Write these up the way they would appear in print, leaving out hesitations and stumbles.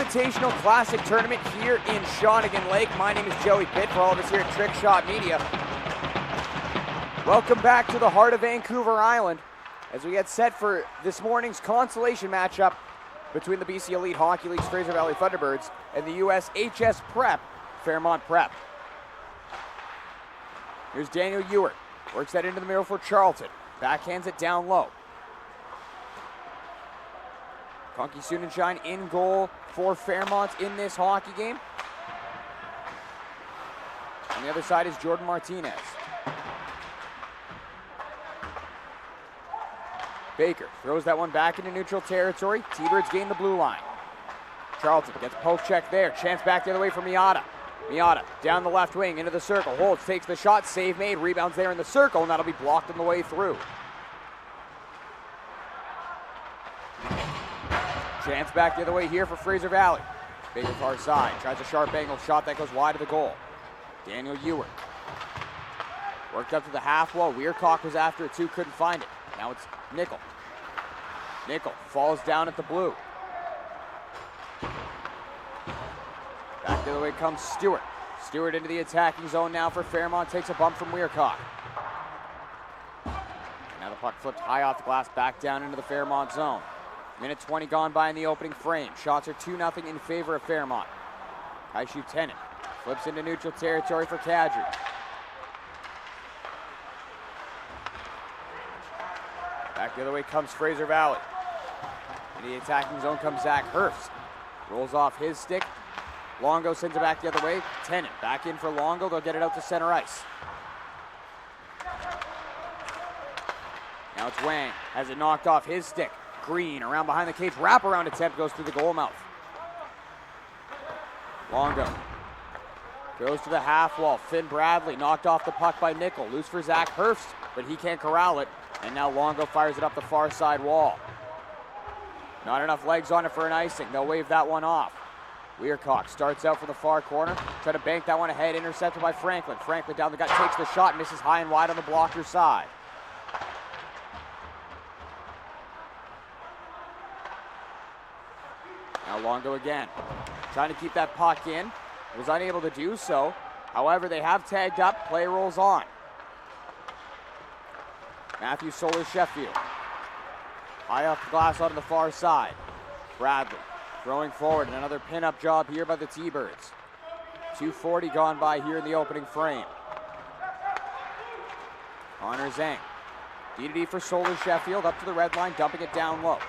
Invitational Classic Tournament here in Shawnigan Lake. My name is Joey Pitt for all of us here at Trick Shot Media. Welcome back to the heart of Vancouver Island as we get set for this morning's consolation matchup between the BC Elite Hockey League's Fraser Valley Thunderbirds and the USHS Prep, Fairmont Prep. Here's Daniel Ewert, works that into the middle for Charlton, backhands it down low. Conky Sunenshine in goal for Fairmont in this hockey game. On the other side is Jordan Martinez. Baker throws that one back into neutral territory. T-Birds gain the blue line. Charlton gets a poke check there. Chance back the other way for Miata. Miata down the left wing into the circle. Holds, takes the shot, save made, rebounds there in the circle, and that'll be blocked on the way through. Chance back the other way here for Fraser Valley. Baker far side, tries a sharp angle shot that goes wide of the goal. Daniel Ewert. Worked up to the half wall. Weircock was after it too, couldn't find it. Now it's Nickel. Nickel falls down at the blue. Back the other way comes Stewart. Stewart into the attacking zone now for Fairmont, takes a bump from Weircock. Now the puck flipped high off the glass, back down into the Fairmont zone. Minute 20 gone by in the opening frame. Shots are 2-0 in favor of Fairmont. Kaishu Tennant flips into neutral territory for Kadri. Back the other way comes Fraser Valley. In the attacking zone comes Zach Hurst. Rolls off his stick. Longo sends it back the other way. Tennant back in for Longo. They'll get it out to center ice. Now it's Wang. Has it knocked off his stick. Green around behind the cage. Wraparound attempt goes through the goal mouth. Longo goes to the half wall. Finn Bradley knocked off the puck by Nickel. Loose for Zach Hurst, but he can't corral it. And now Longo fires it up the far side wall. Not enough legs on it for an icing. They'll wave that one off. Weircock starts out from the far corner. Try to bank that one ahead. Intercepted by Franklin. Franklin down the gut, takes the shot, misses high and wide on the blocker side. Now Longo again. Trying to keep that puck in. Was unable to do so. However, they have tagged up. Play rolls on. Matthew Solar Sheffield. High off the glass on the far side. Bradley throwing forward. Another pin-up job here by the T-Birds. 2:40 gone by here in the opening frame. Connor Zhang. D-to-D for Solar Sheffield. Up to the red line, dumping it down low.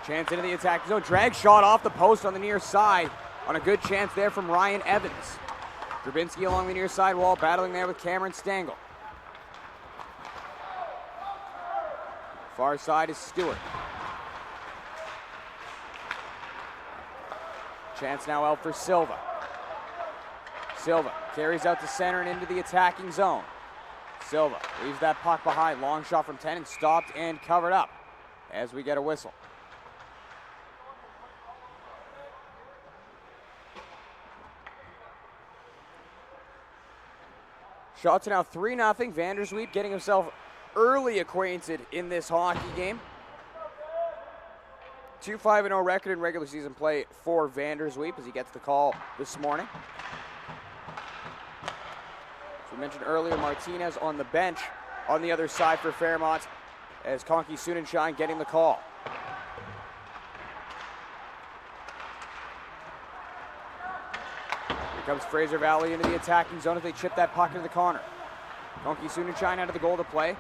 Chance into the attack zone. Drag shot off the post on the near side. On a good chance there from Ryan Evans. Grabinski along the near side wall, battling there with Cameron Stengel. Far side is Stewart. Chance now out for Silva. Silva carries out to center and into the attacking zone. Silva leaves that puck behind. Long shot from Tennant, stopped and covered up as we get a whistle. Shots are now 3-0. Vandersweep getting himself early acquainted in this hockey game. 2-5-0 record in regular season play for Vandersweep as he gets the call this morning. As we mentioned earlier, Martinez on the bench on the other side for Fairmont as Conky Sunenshine getting the call. Comes Fraser Valley into the attacking zone as they chip that puck into the corner. Conky Sunenshine out of the goal to play.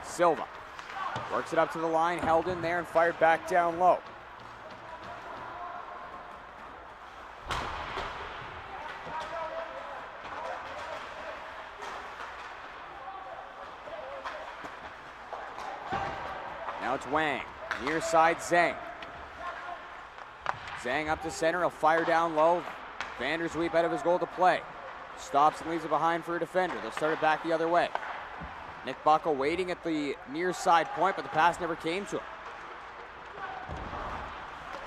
Silva works it up to the line, held in there and fired back down low. Now it's Wang, near side Zhang. Zhang up to center, he'll fire down low. Vandersweep out of his goal to play. Stops and leaves it behind for a defender. They'll start it back the other way. Nick Buckle waiting at the near side point, but the pass never came to him.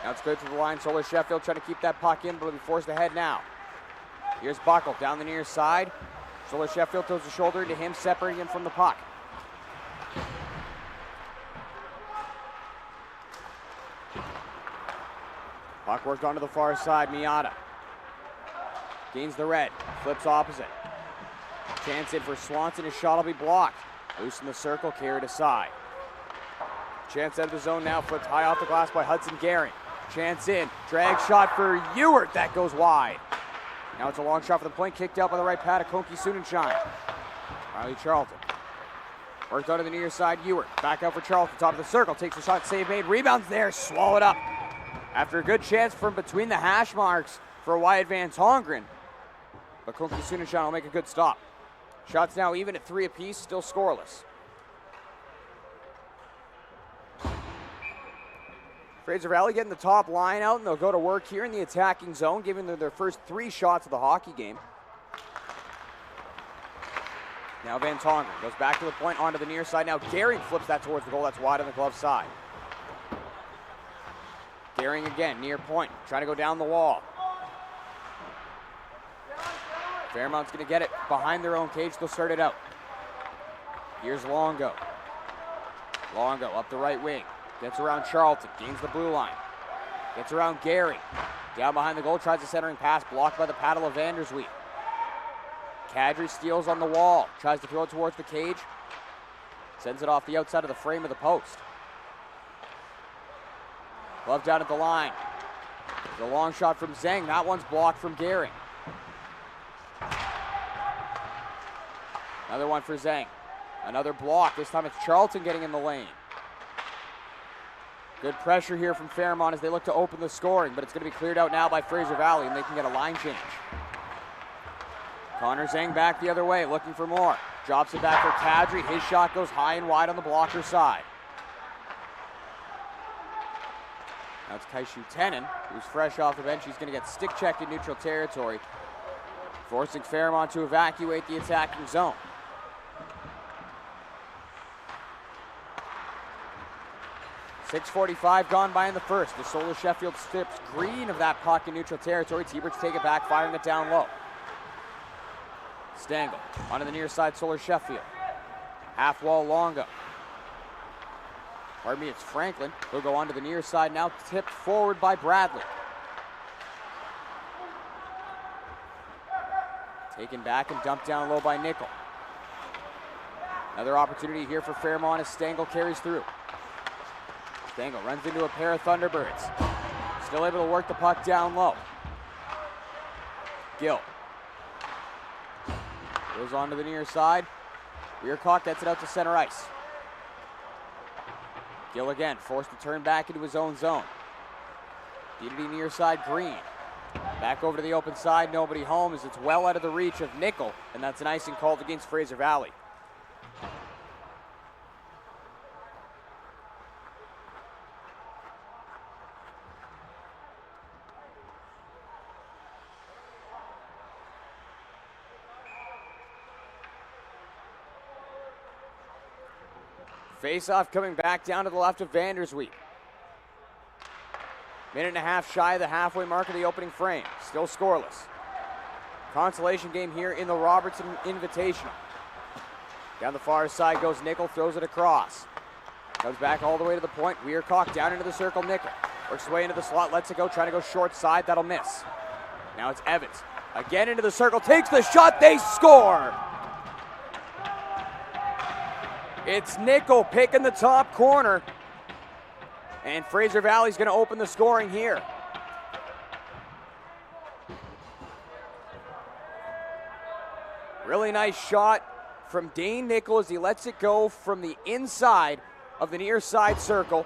Now That's good to the line. Solar Sheffield trying to keep that puck in, but will be forced ahead now. Here's Buckle down the near side. Solar Sheffield throws the shoulder into him, separating him from the puck. Puck worked onto the far side. Miata gains the red, flips opposite. Chance in for Swanson. His shot will be blocked. Loose in the circle, carried aside. Chance out of the zone now, flips high off the glass by Hudson Gehring. Chance in, drag shot for Ewart, that goes wide. Now it's a long shot for the point, kicked out by the right pad of Konki Sunenshine. Riley Charlton. Worked onto the near side, Ewart. Back out for Charlton, top of the circle, takes the shot, save made, rebounds there, swallowed up. After a good chance from between the hash marks for Wyatt Van Tongeren, but Konki Sunenshine will make a good stop. Shots now even at 3 apiece, still scoreless. Fraser Valley getting the top line out, and they'll go to work here in the attacking zone, giving them their first 3 shots of the hockey game. Now Van Tongeren goes back to the point, onto the near side. Now Gehring flips that towards the goal. That's wide on the glove side. Gehring again, near point, trying to go down the wall. Fairmont's going to get it behind their own cage. They'll start it out. Here's Longo. Longo up the right wing. Gets around Charlton. Gains the blue line. Gets around Gehring. Down behind the goal. Tries a centering pass. Blocked by the paddle of Vandersweet. Kadri steals on the wall. Tries to throw it towards the cage. Sends it off the outside of the frame of the post. Glove down at the line. The long shot from Zhang. That one's blocked from Gehring. Another one for Zhang. Another block. This time it's Charlton getting in the lane. Good pressure here from Fairmont as they look to open the scoring, but it's going to be cleared out now by Fraser Valley, and they can get a line change. Connor Zhang back the other way, looking for more. Drops it back for Kadri. His shot goes high and wide on the blocker side. Now it's Kaishu Tenen, who's fresh off the bench. He's going to get stick-checked in neutral territory, forcing Fairmont to evacuate the attacking zone. .6:45 gone by in the first. The Solar Sheffield strips green of that puck in neutral territory. T-Birds take it back, firing it down low. Stengel onto the near side, Solar Sheffield. Half wall Longo. Pardon me, it's Franklin. He'll go onto the near side now, tipped forward by Bradley. Taken back and dumped down low by Nickel. Another opportunity here for Fairmont as Stengel carries through. Stengel runs into a pair of Thunderbirds. Still able to work the puck down low. Gill goes on to the near side. Weircock gets it out to center ice. Gill again, forced to turn back into his own zone. DDD near side, Green. Back over to the open side, nobody home as it's well out of the reach of Nickel, and that's an icing called against Fraser Valley. Face-off coming back down to the left of Vandersweet. Minute and a half shy of the halfway mark of the opening frame. Still scoreless. Consolation game here in the Robertson Invitational. Down the far side goes Nickel, throws it across. Comes back all the way to the point. Weircock down into the circle, Nickel. Works his way into the slot, lets it go, trying to go short side, that'll miss. Now it's Evans. Again into the circle, takes the shot, they score! It's Nickel picking the top corner. And Fraser Valley's going to open the scoring here. Really nice shot from Dane Nickel as he lets it go from the inside of the near side circle.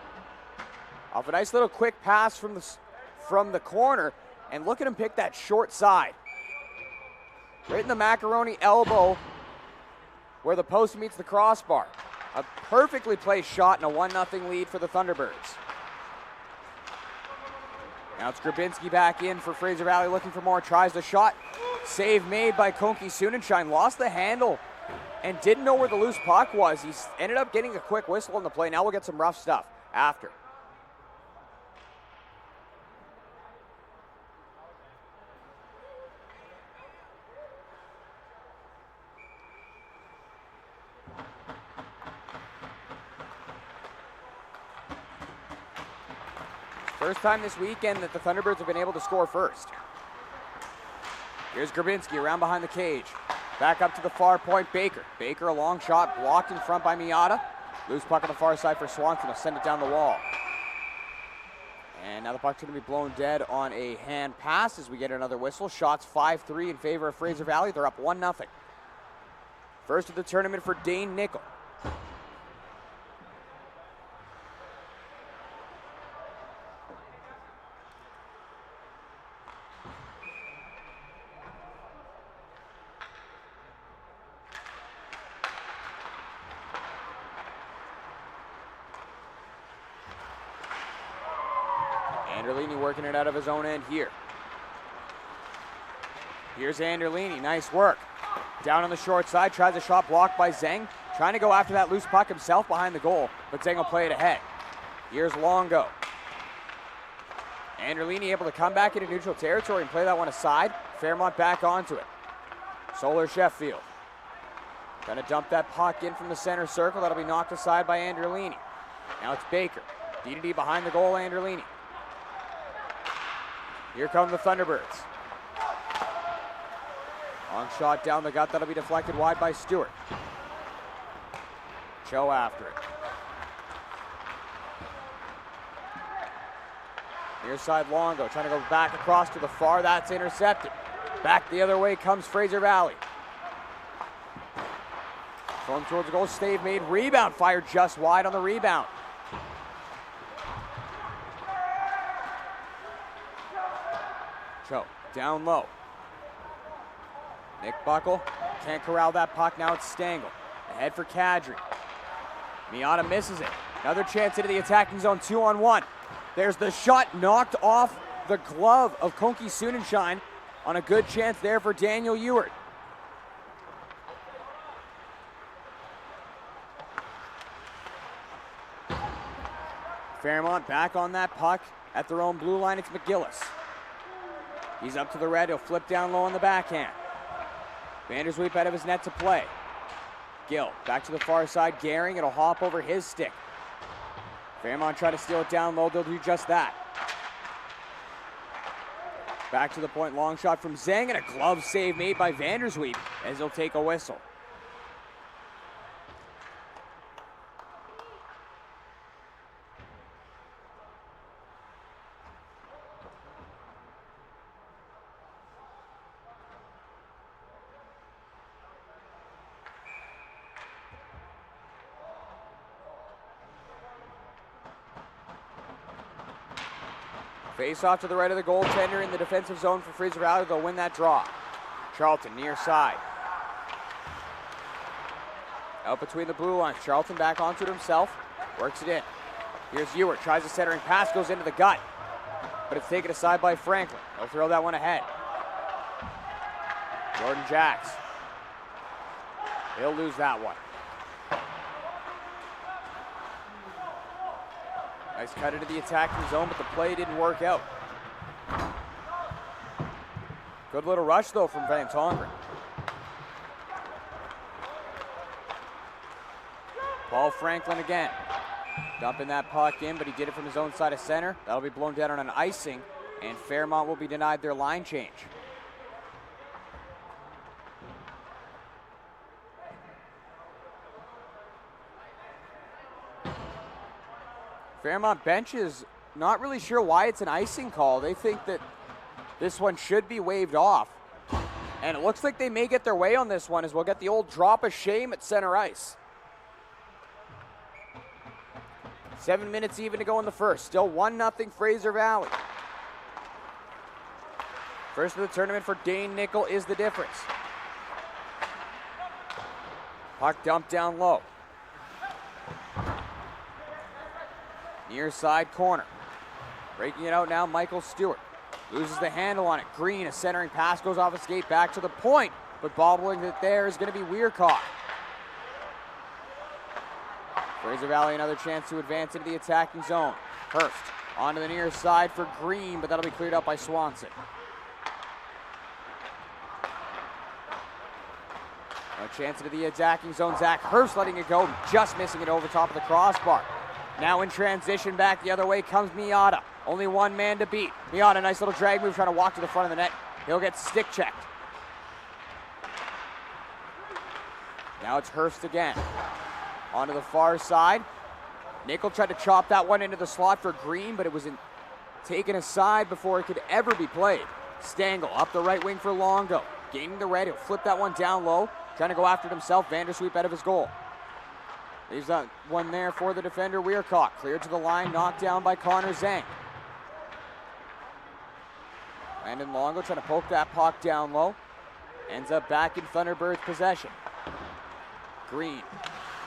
Off a nice little quick pass from the corner. And look at him pick that short side. Right in the macaroni elbow where the post meets the crossbar. A perfectly placed shot and a 1-0 lead for the Thunderbirds. Now it's Grabinski back in for Fraser Valley, looking for more, tries the shot. Save made by Konki Sunenshine, lost the handle and didn't know where the loose puck was. He's ended up getting a quick whistle on the play. Now we'll get some rough stuff after. First time this weekend that the Thunderbirds have been able to score first. Here's Grabinski around behind the cage. Back up to the far point, Baker. Baker, a long shot, blocked in front by Miata. Loose puck on the far side for Swanson. He'll send it down the wall. And now the puck's going to be blown dead on a hand pass as we get another whistle. Shots 5-3 in favor of Fraser Valley. They're up 1-0. First of the tournament for Dane Nickel. Anderlini working it out of his own end here. Here's Anderlini, nice work. Down on the short side, tries a shot blocked by Zeng. Trying to go after that loose puck himself behind the goal, but Zeng will play it ahead. Here's Longo. Anderlini able to come back into neutral territory and play that one aside. Fairmont back onto it. Solar Sheffield. Gonna dump that puck in from the center circle. That'll be knocked aside by Anderlini. Now it's Baker. D-to-D behind the goal, Anderlini. Here come the Thunderbirds. Long shot down the gut. That'll be deflected wide by Stewart. Cho after it. Near side Longo trying to go back across to the far. That's intercepted. Back the other way comes Fraser Valley. Thrown towards the goal. Stave made. Rebound fired just wide on the rebound. Cho down low. Nick Buckle can't corral that puck. Now it's Stengel. Ahead for Kadri. Miata misses it. Another chance into the attacking zone, 2-on-1. There's the shot knocked off the glove of Konki Sunenshine on a good chance there for Daniel Ewart. Fairmont back on that puck at their own blue line. It's McGillis. He's up to the red. He'll flip down low on the backhand. Vandersweep out of his net to play. Gill back to the far side. Gehring. It'll hop over his stick. Fairmont try to steal it down low. They'll do just that. Back to the point. Long shot from Zeng and a glove save made by Vandersweep as he'll take a whistle. Face off to the right of the goaltender in the defensive zone for Fraser Valley. They'll win that draw. Charlton near side. Out between the blue lines. Charlton back onto it himself. Works it in. Here's Ewart. Tries a centering pass. Goes into the gut. But it's taken aside by Franklin. They'll throw that one ahead. Jordan Jacks. He'll lose that one. Nice cut into the attacking zone, but the play didn't work out. Good little rush, though, from Van Tongeren. Paul Franklin again. Dumping that puck in, but he did it from his own side of center. That'll be blown down on an icing, and Fairmont will be denied their line change. Fairmont bench is not really sure why it's an icing call. They think that this one should be waved off. And it looks like they may get their way on this one as we'll get the old drop of shame at center ice. 7 minutes even to go in the first. Still 1-0 Fraser Valley. First of the tournament for Dane Nickel is the difference. Puck dumped down low. Near side corner. Breaking it out now, Michael Stewart. Loses the handle on it. Green, a centering pass goes off a skate back to the point, but bobbling it there is going to be Weircock. Fraser Valley another chance to advance into the attacking zone. Hurst onto the near side for Green, but that'll be cleared up by Swanson. A chance into the attacking zone. Zach Hurst letting it go, just missing it over top of the crossbar. Now in transition back the other way comes Miata. Only one man to beat. Miata, nice little drag move, trying to walk to the front of the net. He'll get stick checked. Now it's Hurst again. Onto the far side. Nickel tried to chop that one into the slot for Green, but it was taken aside before it could ever be played. Stangl up the right wing for Longo. Gaining the red, he'll flip that one down low. Trying to go after it himself, Vandersweep out of his goal. Leaves that one there for the defender, Weircock. Cleared to the line, knocked down by Connor Zhang. Landon Longo trying to poke that puck down low. Ends up back in Thunderbird's possession. Green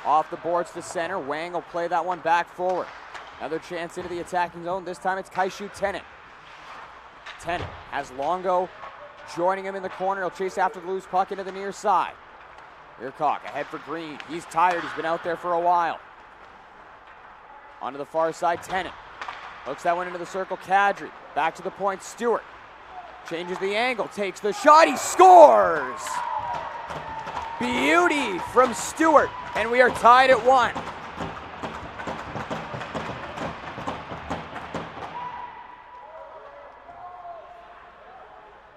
off the boards to center. Wang will play that one back forward. Another chance into the attacking zone. This time it's Kaishu Tennant. Tennant has Longo joining him in the corner. He'll chase after the loose puck into the near side. Weircock ahead for Green. He's tired. He's been out there for a while. Onto the far side, Tennant. Hooks that one into the circle, Kadri. Back to the point, Stewart. Changes the angle, takes the shot, he scores! Beauty from Stewart, and we are tied at 1.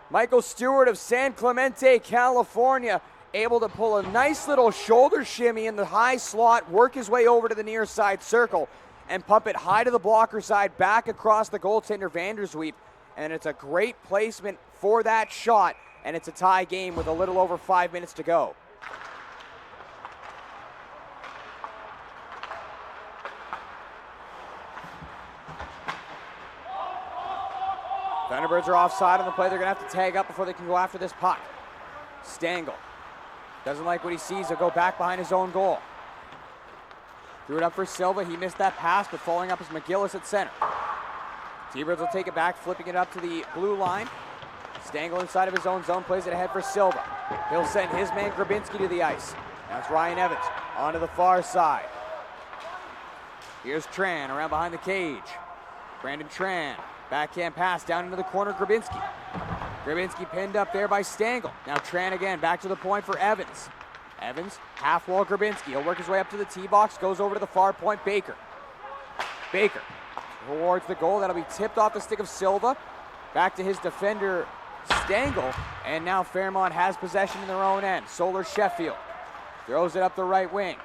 Michael Stewart of San Clemente, California, able to pull a nice little shoulder shimmy in the high slot, work his way over to the near side circle, and pump it high to the blocker side, back across the goaltender Vandersweep. And it's a great placement for that shot, and it's a tie game with a little over 5 minutes to go. Thunderbirds are offside on the play. They're going to have to tag up before they can go after this puck. Stangl doesn't like what he sees. He'll go back behind his own goal. Threw it up for Silva. He missed that pass, but following up is McGillis at center. T-Birds will take it back, flipping it up to the blue line. Stangl inside of his own zone, plays it ahead for Silva. He'll send his man Grabinski to the ice. That's Ryan Evans onto the far side. Here's Tran around behind the cage. Brandon Tran, backhand pass down into the corner, Grabinski. Grabinski pinned up there by Stangl. Now Tran again, back to the point for Evans. Evans, half wall Grabinski. He'll work his way up to the tee box, goes over to the far point, Baker. Baker towards the goal. That'll be tipped off the stick of Silva. Back to his defender, Stangl. And now Fairmont has possession in their own end. Solar Sheffield throws it up the right wing.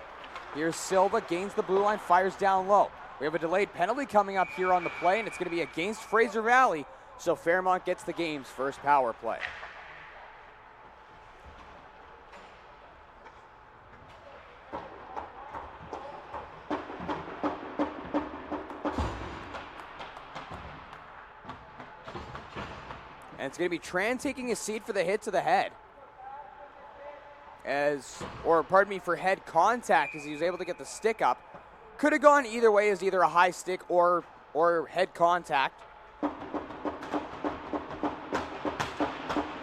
Here's Silva, gains the blue line, fires down low. We have a delayed penalty coming up here on the play, and it's going to be against Fraser Valley. So Fairmont gets the game's first power play. And it's going to be Tran taking a seat for the hit to the head. For head contact as he was able to get the stick up. Could have gone either way as either a high stick or head contact.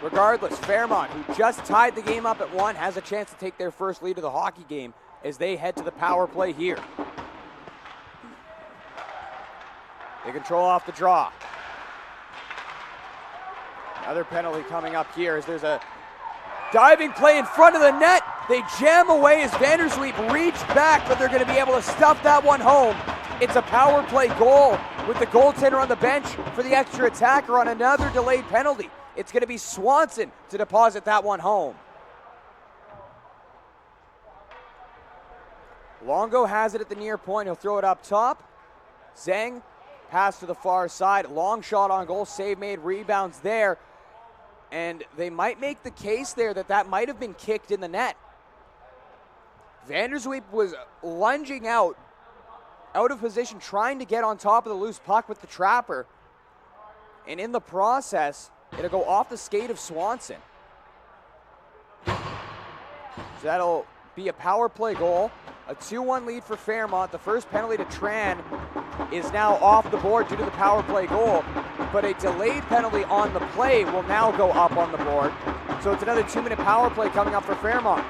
Regardless, Fairmont, who just tied the game up at 1, has a chance to take their first lead of the hockey game as they head to the power play here. They control off the draw. Another penalty coming up here as there's a diving play in front of the net. They jam away as Vandersweep reached back, but they're going to be able to stuff that one home. It's a power play goal with the goaltender on the bench for the extra attacker on another delayed penalty. It's going to be Swanson to deposit that one home. Longo has it at the near point. He'll throw it up top. Zhang, pass to the far side. Long shot on goal. Save made. Rebounds there. And they might make the case there that might have been kicked in the net. Vandersweep was lunging out of position, trying to get on top of the loose puck with the trapper. And in the process, it'll go off the skate of Swanson. So that'll be a power play goal. A 2-1 lead for Fairmont. The first penalty to Tran is now off the board due to the power play goal. But a delayed penalty on the play will now go up on the board. So it's another 2-minute power play coming up for Fairmont.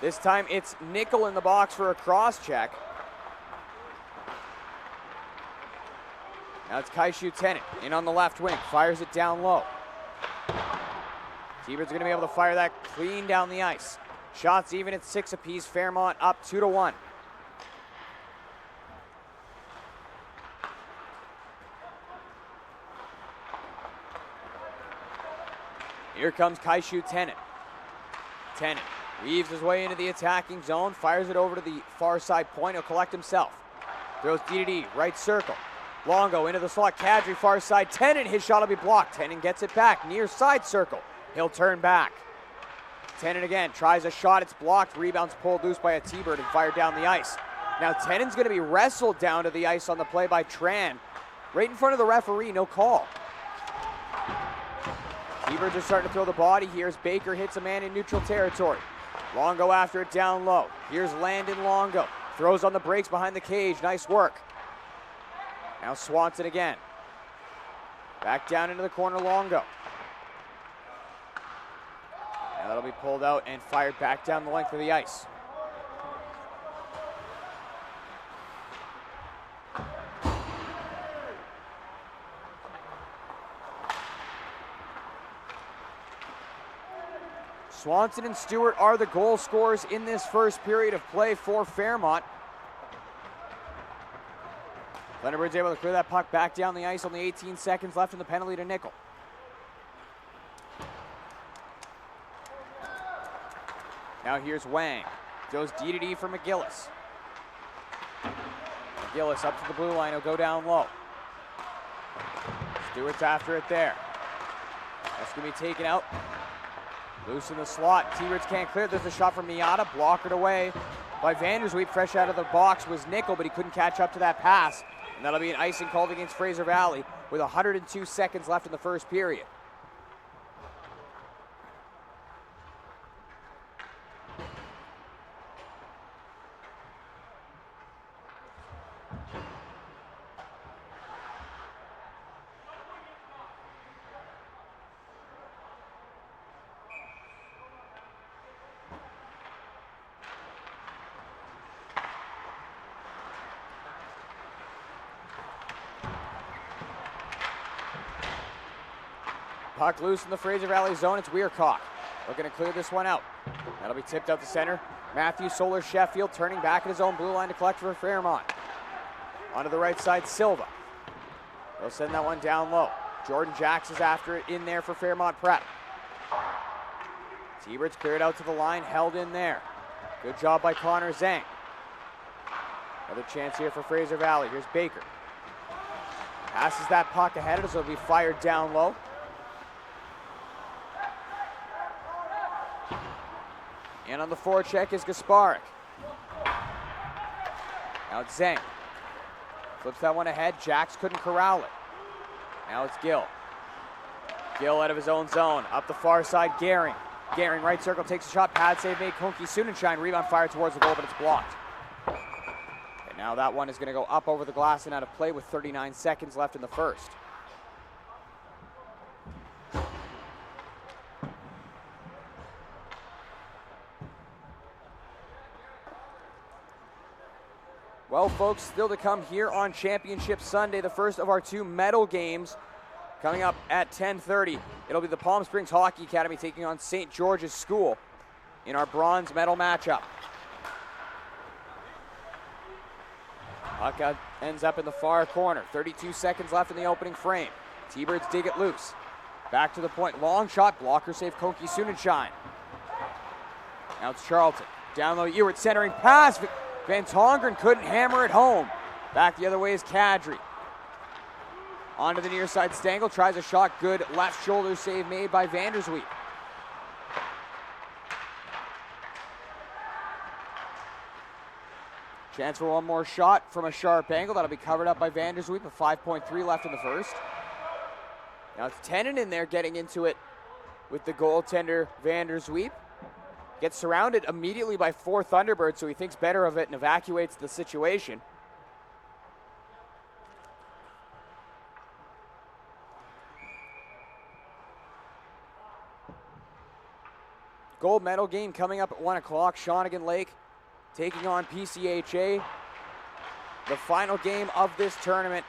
This time it's Nickel in the box for a cross check. Now it's Kaishu Tennant in on the left wing, fires it down low. T-Bird's going to be able to fire that clean down the ice. Shots even at 6 apiece. Fairmont up 2-1. Here comes Kaishu Tennant. Tennant weaves his way into the attacking zone, fires it over to the far side point. He'll collect himself. Throws D, right circle. Longo into the slot. Kadri far side. Tennant, his shot will be blocked. Tennant gets it back near side circle. He'll turn back. Tennant again tries a shot. It's blocked. Rebounds pulled loose by a T-Bird and fired down the ice. Now Tennant's going to be wrestled down to the ice on the play by Tran. Right in front of the referee, no call. T-Birds are starting to throw the body here as Baker hits a man in neutral territory. Longo after it down low. Here's Landon Longo. Throws on the brakes behind the cage. Nice work. Now Swanson again. Back down into the corner, Longo. Now that'll be pulled out and fired back down the length of the ice. Swanson and Stewart are the goal scorers in this first period of play for Fairmont. Thunderbird's able to clear that puck back down the ice, only 18 seconds left in the penalty to Nickel. Now here's Wang. Goes D for McGillis. McGillis up to the blue line, he'll go down low. Stewart's after it there. That's gonna be taken out. Loose in the slot. T-Birds can't clear. There's a shot from Miata, blockered away by Vandersweep. Fresh out of the box was Nickel, but he couldn't catch up to that pass. And that'll be an icing called against Fraser Valley with 102 seconds left in the first period. Puck loose in the Fraser Valley zone. It's Weircock looking to clear this one out. That'll be tipped out to center. Matthew Solar Sheffield turning back at his own blue line to collect for Fairmont. Onto the right side, Silva. They'll send that one down low. Jordan Jacks is after it in there for Fairmont Prep. T-Birds cleared out to the line, held in there. Good job by Connor Zhang. Another chance here for Fraser Valley. Here's Baker. Passes that puck ahead of us. It'll be fired down low. And on the forecheck is Gasparik. Now it's Zhang. Flips that one ahead. Jacks couldn't corral it. Now it's Gill. Gill out of his own zone. Up the far side, Gehring. Gehring, right circle, takes a shot. Pad save made. Kunke Sunenshine. Rebound fired towards the goal, but it's blocked. And now that one is going to go up over the glass and out of play with 39 seconds left in the first. Well, folks, still to come here on Championship Sunday, the first of our two medal games coming up at 10:30. It'll be the Palm Springs Hockey Academy taking on St. George's School in our bronze medal matchup. Puck ends up in the far corner. 32 seconds left in the opening frame. T-Birds dig it loose. Back to the point. Long shot. Blocker save Kunke Sunenshine. Now it's Charlton. Down low, Ewert centering pass. Van Tongeren couldn't hammer it home. Back the other way is Kadri. Onto the near side, Stengel tries a shot. Good left shoulder save made by Vandersweep. Chance for one more shot from a sharp angle. That'll be covered up by Vandersweep. A 5.3 left in the first. Now it's Tennant in there getting into it with the goaltender Vandersweep. Gets surrounded immediately by 4 Thunderbirds, so he thinks better of it and evacuates the situation. Gold medal game coming up at 1 o'clock. Shawnigan Lake taking on PCHA. The final game of this tournament.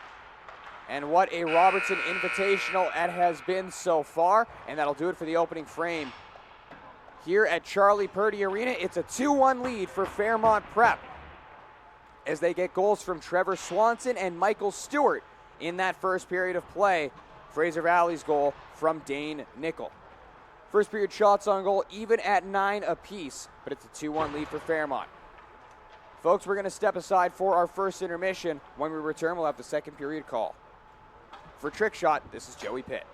And what a Robertson Invitational it has been so far. And that'll do it for the opening frame here at Charlie Purdy Arena. It's a 2-1 lead for Fairmont Prep as they get goals from Trevor Swanson and Michael Stewart in that first period of play. Fraser Valley's goal from Dane Nickel. First period shots on goal even at 9 apiece, but it's a 2-1 lead for Fairmont. Folks, we're going to step aside for our first intermission. When we return, we'll have the second period call. For Trick Shot, this is Joey Pitt.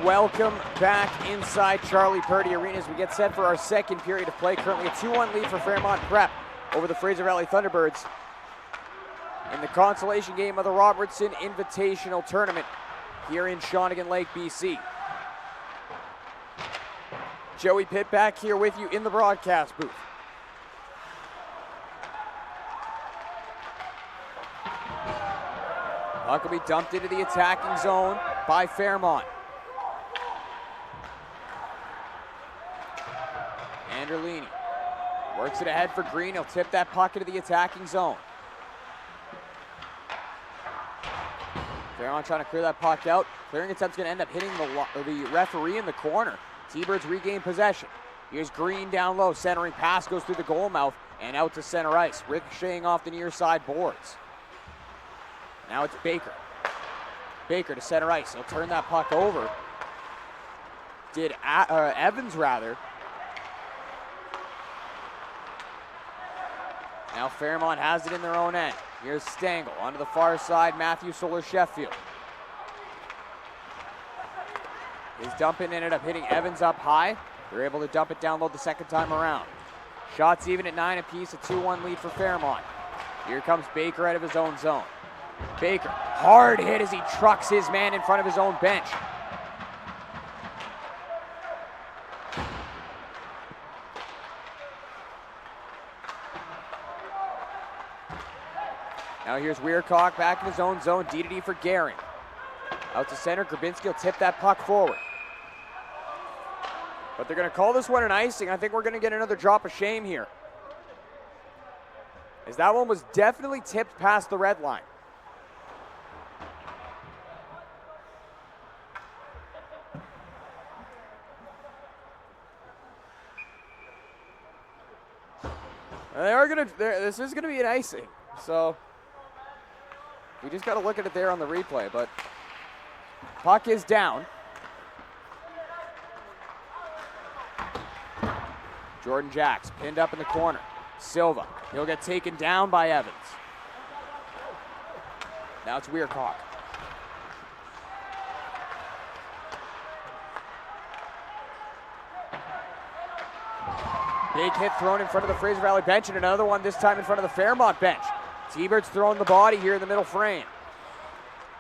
welcome back inside Charlie Purdy Arena as we get set for our second period of play. Currently a 2-1 lead for Fairmont Prep over the Fraser Valley Thunderbirds in the consolation game of the Robertson Invitational Tournament here in Shawnigan Lake, BC. Joey Pitt back here with you in the broadcast booth. Puck will be dumped into the attacking zone by Fairmont. Anderlini works it ahead for Green. He'll tip that puck into the attacking zone. Fairmont trying to clear that puck out. Clearing attempt's going to end up hitting the referee in the corner. T-Birds regain possession. Here's Green down low. Centering pass goes through the goal mouth and out to center ice. Ricocheting off the near side boards. Now it's Baker. Baker to center ice. He'll turn that puck over. Evans rather. Now Fairmont has it in their own end. Here's Stengel onto the far side. Matthew Soler-Sheffield. His dump-in ended up hitting Evans up high. They're able to dump it down low the second time around. Shots even at 9 apiece, a 2-1 lead for Fairmont. Here comes Baker out of his own zone. Baker, hard hit as he trucks his man in front of his own bench. Now here's Weircock back in his own zone, D-to-D for Gehring. Out to center, Grabinski will tip that puck forward. But they're going to call this one an icing. I think we're going to get another drop of shame here, as that one was definitely tipped past the red line. This is going to be an icing. So we just got to look at it there on the replay, but puck is down. Jordan Jacks pinned up in the corner. Silva, he'll get taken down by Evans. Now it's Weircock. Big hit thrown in front of the Fraser Valley bench, and another one this time in front of the Fairmont bench. T-Birds throwing the body here in the middle frame.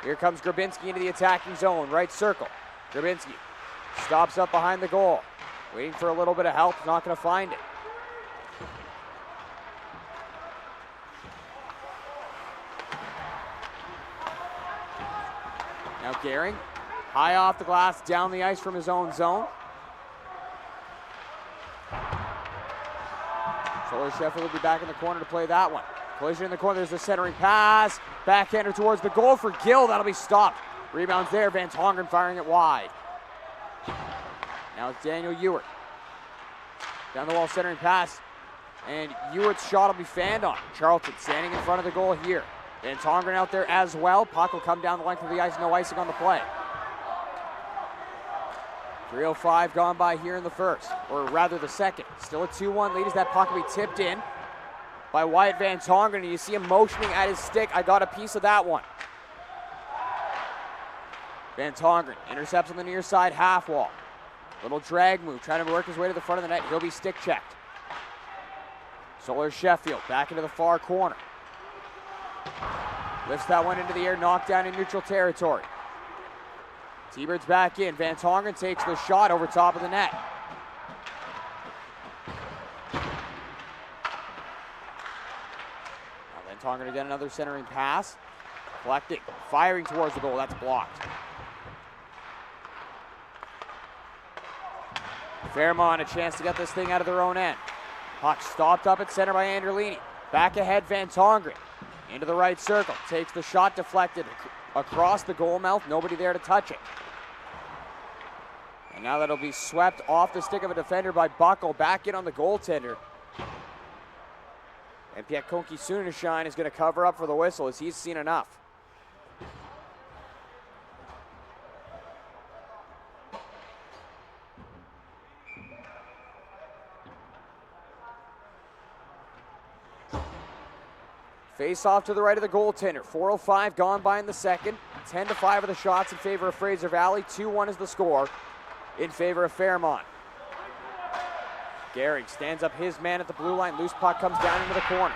Here comes Grabinski into the attacking zone, right circle. Grabinski stops up behind the goal. Waiting for a little bit of help, not going to find it. Now Gehring, high off the glass, down the ice from his own zone. Soler-Sheffield will be back in the corner to play that one. Collision in the corner, there's the centering pass. Backhander towards the goal for Gill, that'll be stopped. Rebounds there, Van Tongeren firing it wide. Now it's Daniel Ewart. Down the wall, centering pass. And Ewart's shot will be fanned on. Charlton standing in front of the goal here. Van Tongeren out there as well. Puck will come down the length of the ice, no icing on the play. 3:05 gone by here in the first, or rather the second. Still a 2-1 lead as that puck will be tipped in by Wyatt Van Tongeren, and you see him motioning at his stick. I got a piece of that one. Van Tongeren intercepts on the near side half wall. Little drag move, trying to work his way to the front of the net. He'll be stick checked. Soler-Sheffield back into the far corner. Lifts that one into the air, knocked down in neutral territory. T-Birds back in. Van Tongeren takes the shot over top of the net. Now Van Tongeren again, another centering pass. Collecting, firing towards the goal. That's blocked. Fairmont a chance to get this thing out of their own end. Puck stopped up at center by Anderlini. Back ahead, Van Tongeren. Into the right circle. Takes the shot, deflected across the goal mouth. Nobody there to touch it. And now that'll be swept off the stick of a defender by Buckle. Back in on the goaltender. And Piakonki Sunashine is going to cover up for the whistle as he's seen enough. Face off to the right of the goaltender. 4:05 gone by in the second. 10-5 of the shots in favor of Fraser Valley. 2-1 is the score in favor of Fairmont. Gehrig stands up his man at the blue line. Loose puck comes down into the corner.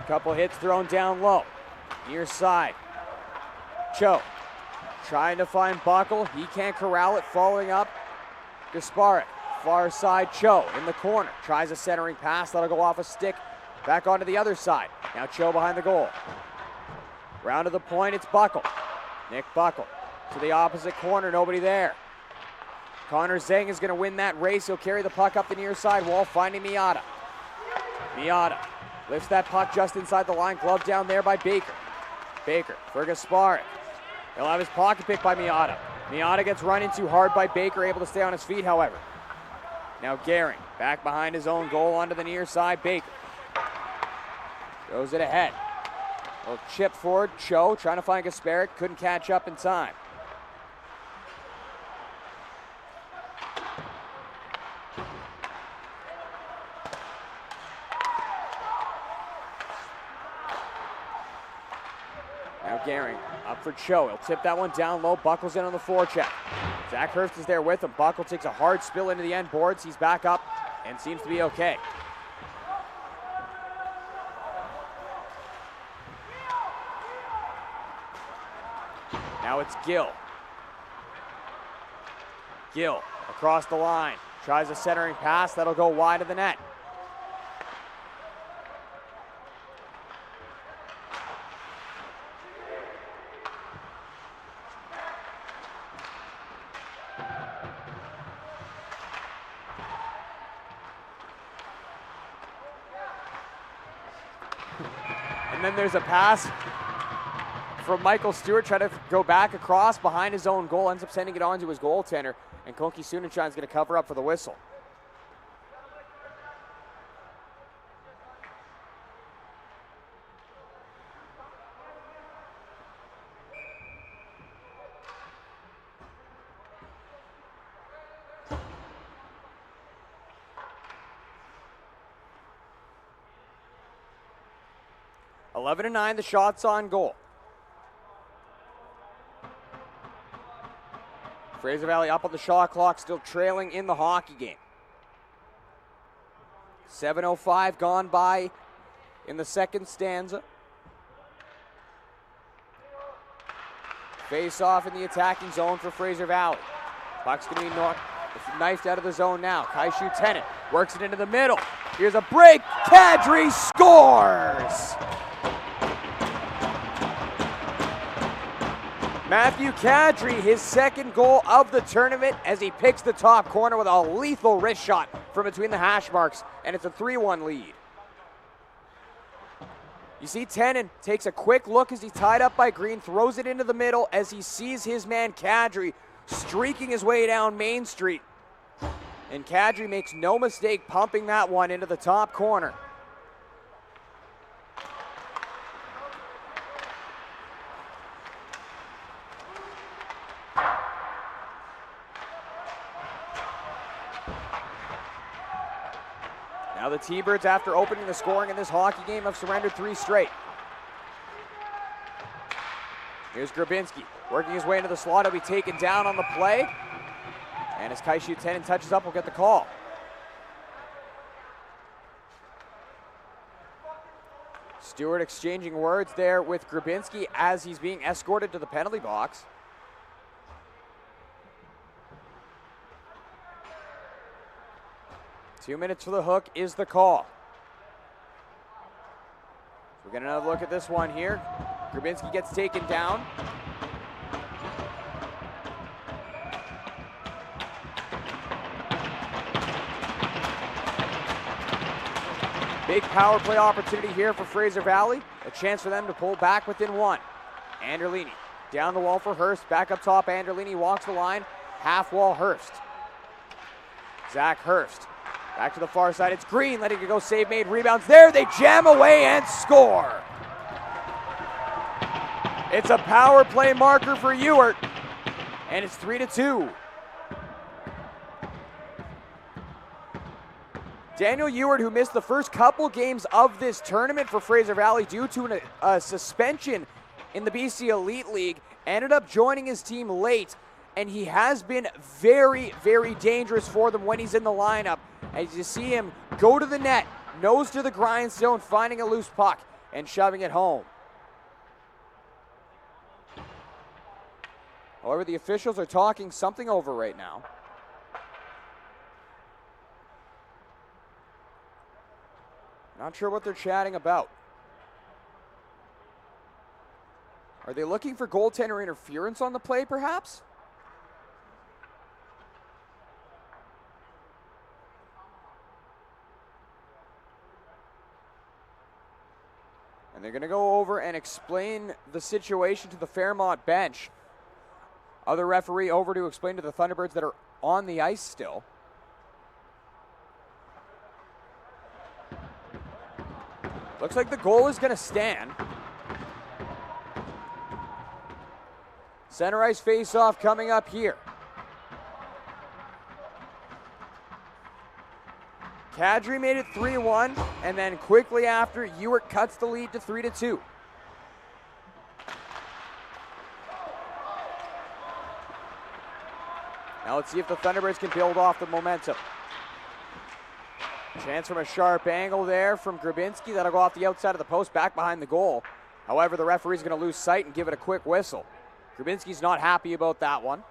Couple hits thrown down low. Near side. Cho trying to find Buckle. He can't corral it. Following up. Gasparek. Far side. Cho in the corner. Tries a centering pass. That'll go off a stick. Back onto the other side. Now Cho behind the goal. Round to the point. It's Buckle. Nick Buckle to the opposite corner. Nobody there. Connor Zeng is going to win that race. He'll carry the puck up the near side wall, finding Miata. Miata lifts that puck just inside the line. Glove down there by Baker. Baker for Gasparek. He'll have his pocket picked by Miata. Miata gets run into hard by Baker, able to stay on his feet, however. Now Gehrig back behind his own goal onto the near side. Baker goes it ahead. A little chip forward. Cho trying to find Gasparek. Couldn't catch up in time. Now Gehrig up for Cho. He'll tip that one down low. Buckle's in on the forecheck. Zach Hurst is there with him. Buckle takes a hard spill into the end boards. He's back up and seems to be okay. Now it's Gill. Gill across the line. Tries a centering pass. That'll go wide of the net. And then there's a pass from Michael Stewart, trying to go back across behind his own goal, ends up sending it on to his goaltender, and Konki Sunenshine's going to cover up for the whistle. (11-9), the shots on goal. Fraser Valley up on the shot clock, still trailing in the hockey game. 7:05 gone by in the second stanza. Face off in the attacking zone for Fraser Valley. Puck's going to be knifed out of the zone now. Kaishu Tennant works it into the middle. Here's a break. Kadri scores! Matthew Kadri, his second goal of the tournament as he picks the top corner with a lethal wrist shot from between the hash marks, and it's a 3-1 lead. You see Tennant takes a quick look as he's tied up by Green, throws it into the middle as he sees his man Kadri streaking his way down Main Street. And Kadri makes no mistake pumping that one into the top corner. Now the T-Birds, after opening the scoring in this hockey game, have surrendered 3 straight. Here's Grabinski working his way into the slot. He'll be taken down on the play. And as Kaishu Tennant touches up, we'll get the call. Stewart exchanging words there with Grabinski as he's being escorted to the penalty box. Two minutes for the hook is the call. We're getting another look at this one here. Grabinski gets taken down. Big power play opportunity here for Fraser Valley. A chance for them to pull back within 1. Anderlini down the wall for Hurst. Back up top, Anderlini walks the line. Half wall Hurst. Zach Hurst. Back to the far side, it's Green, letting it go, save made, rebounds there, they jam away and score. It's a power play marker for Ewart, and it's 3-2. Daniel Ewart, who missed the first couple games of this tournament for Fraser Valley due to a suspension in the BC Elite League, ended up joining his team late, and he has been very, very dangerous for them when he's in the lineup. As you see him go to the net, nose to the grindstone, finding a loose puck and shoving it home. However, the officials are talking something over right now. Not sure what they're chatting about. Are they looking for goaltender interference on the play, perhaps? And they're going to go over and explain the situation to the Fairmont bench. Other referee over to explain to the Thunderbirds that are on the ice still. Looks like the goal is going to stand. Center ice face-off coming up here. Kadri made it 3-1, and then quickly after, Ewart cuts the lead to 3-2. Now let's see if the Thunderbirds can build off the momentum. Chance from a sharp angle there from Grabinski. That'll go off the outside of the post, back behind the goal. However, the referee's going to lose sight and give it a quick whistle. Grabinski's not happy about that one.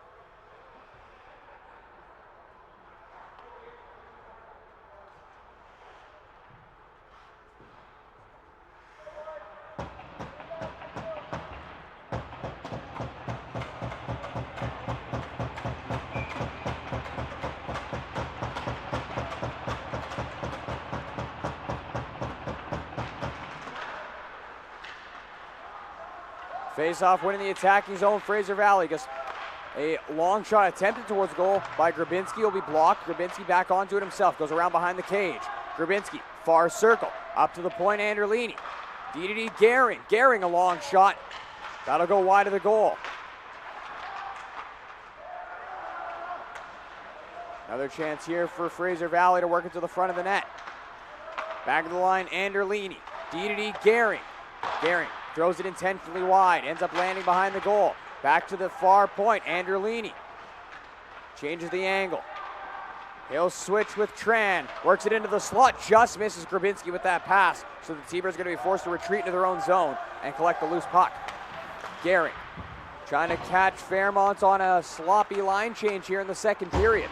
Face-off winning the attacking zone, Fraser Valley. Just a long shot attempted towards goal by Grabinski will be blocked. Grabinski back onto it himself, goes around behind the cage. Grabinski, far circle, up to the point, Anderlini. DDD Gehring, Gehring a long shot. That'll go wide of the goal. Another chance here for Fraser Valley to work it to the front of the net. Back of the line, Anderlini. DDD Gehring. Gehring throws it intentionally wide, ends up landing behind the goal. Back to the far point, Anderlini. Changes the angle. He'll switch with Tran, works it into the slot, just misses Grabinski with that pass. So the T-Birds are going to be forced to retreat into their own zone and collect the loose puck. Gehring trying to catch Fairmont on a sloppy line change here in the second period.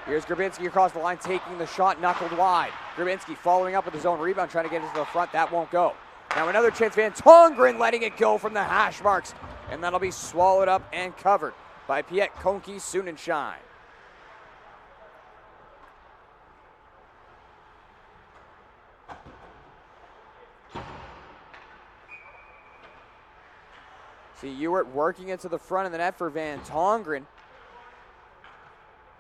Here's Grabinski across the line, taking the shot, knuckled wide. Grabinski following up with his own rebound, trying to get into the front. That won't go. Now another chance, Van Tongeren letting it go from the hash marks, and that'll be swallowed up and covered by Piet Konki Sunenshine. See Ewart working it to the front of the net for Van Tongeren,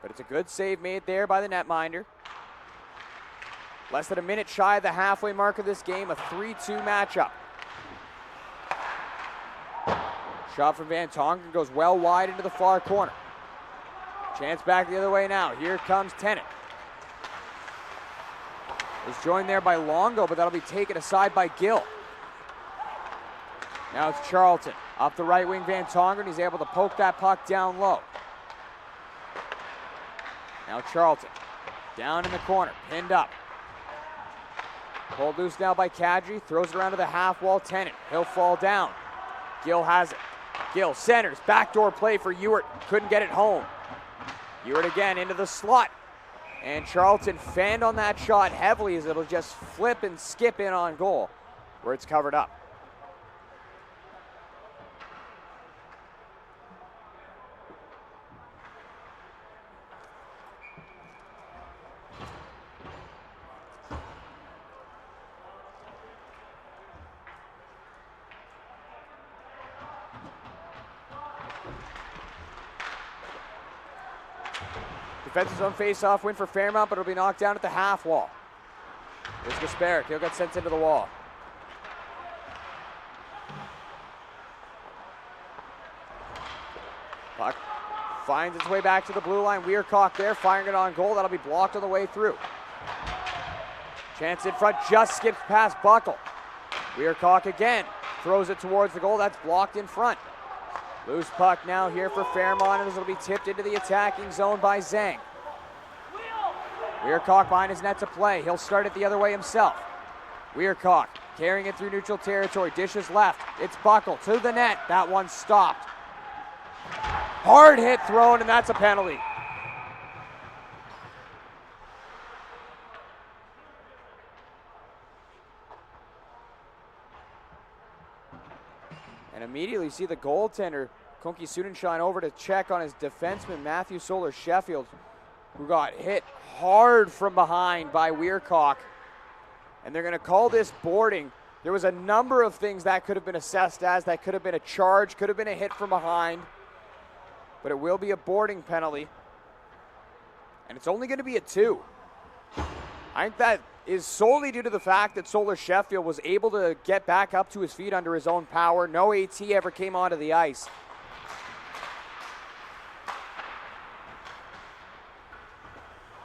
but it's a good save made there by the netminder. Less than a minute shy of the halfway mark of this game, a 3-2 matchup. Shot from Van Tongeren goes well wide into the far corner. Chance back the other way now. Here comes Tennant. Is joined there by Longo, but that'll be taken aside by Gill. Now it's Charlton. Up the right wing, Van Tongeren. He's able to poke that puck down low. Now Charlton. Down in the corner, pinned up. Pulled loose now by Kadri, throws it around to the half wall. Tennant, he'll fall down. Gill has it. Gill centers, backdoor play for Ewart, couldn't get it home. Ewart again into the slot. And Charlton fanned on that shot heavily as it'll just flip and skip in on goal where it's covered up. Defensive zone face-off win for Fairmont, but it'll be knocked down at the half wall. Here's Gasparic. He'll get sent into the wall. Puck finds its way back to the blue line. Weircock there, firing it on goal. That'll be blocked on the way through. Chance in front, just skips past Buckle. Weircock again, throws it towards the goal. That's blocked in front. Loose puck now here for Fairmont, and it'll be tipped into the attacking zone by Zhang. Weircock behind his net to play. He'll start it the other way himself. Weircock carrying it through neutral territory. Dishes left. It's Buckle to the net. That one stopped. Hard hit thrown, and that's a penalty. And immediately you see the goaltender, Kunki Sunenshine, over to check on his defenseman, Matthew Solar-Sheffield, who got hit hard from behind by Weircock. And they're going to call this boarding. There was a number of things that could have been assessed as. That could have been a charge, could have been a hit from behind. But it will be a boarding penalty. And it's only going to be a 2. I think that is solely due to the fact that Solar-Sheffield was able to get back up to his feet under his own power. No AT ever came onto the ice.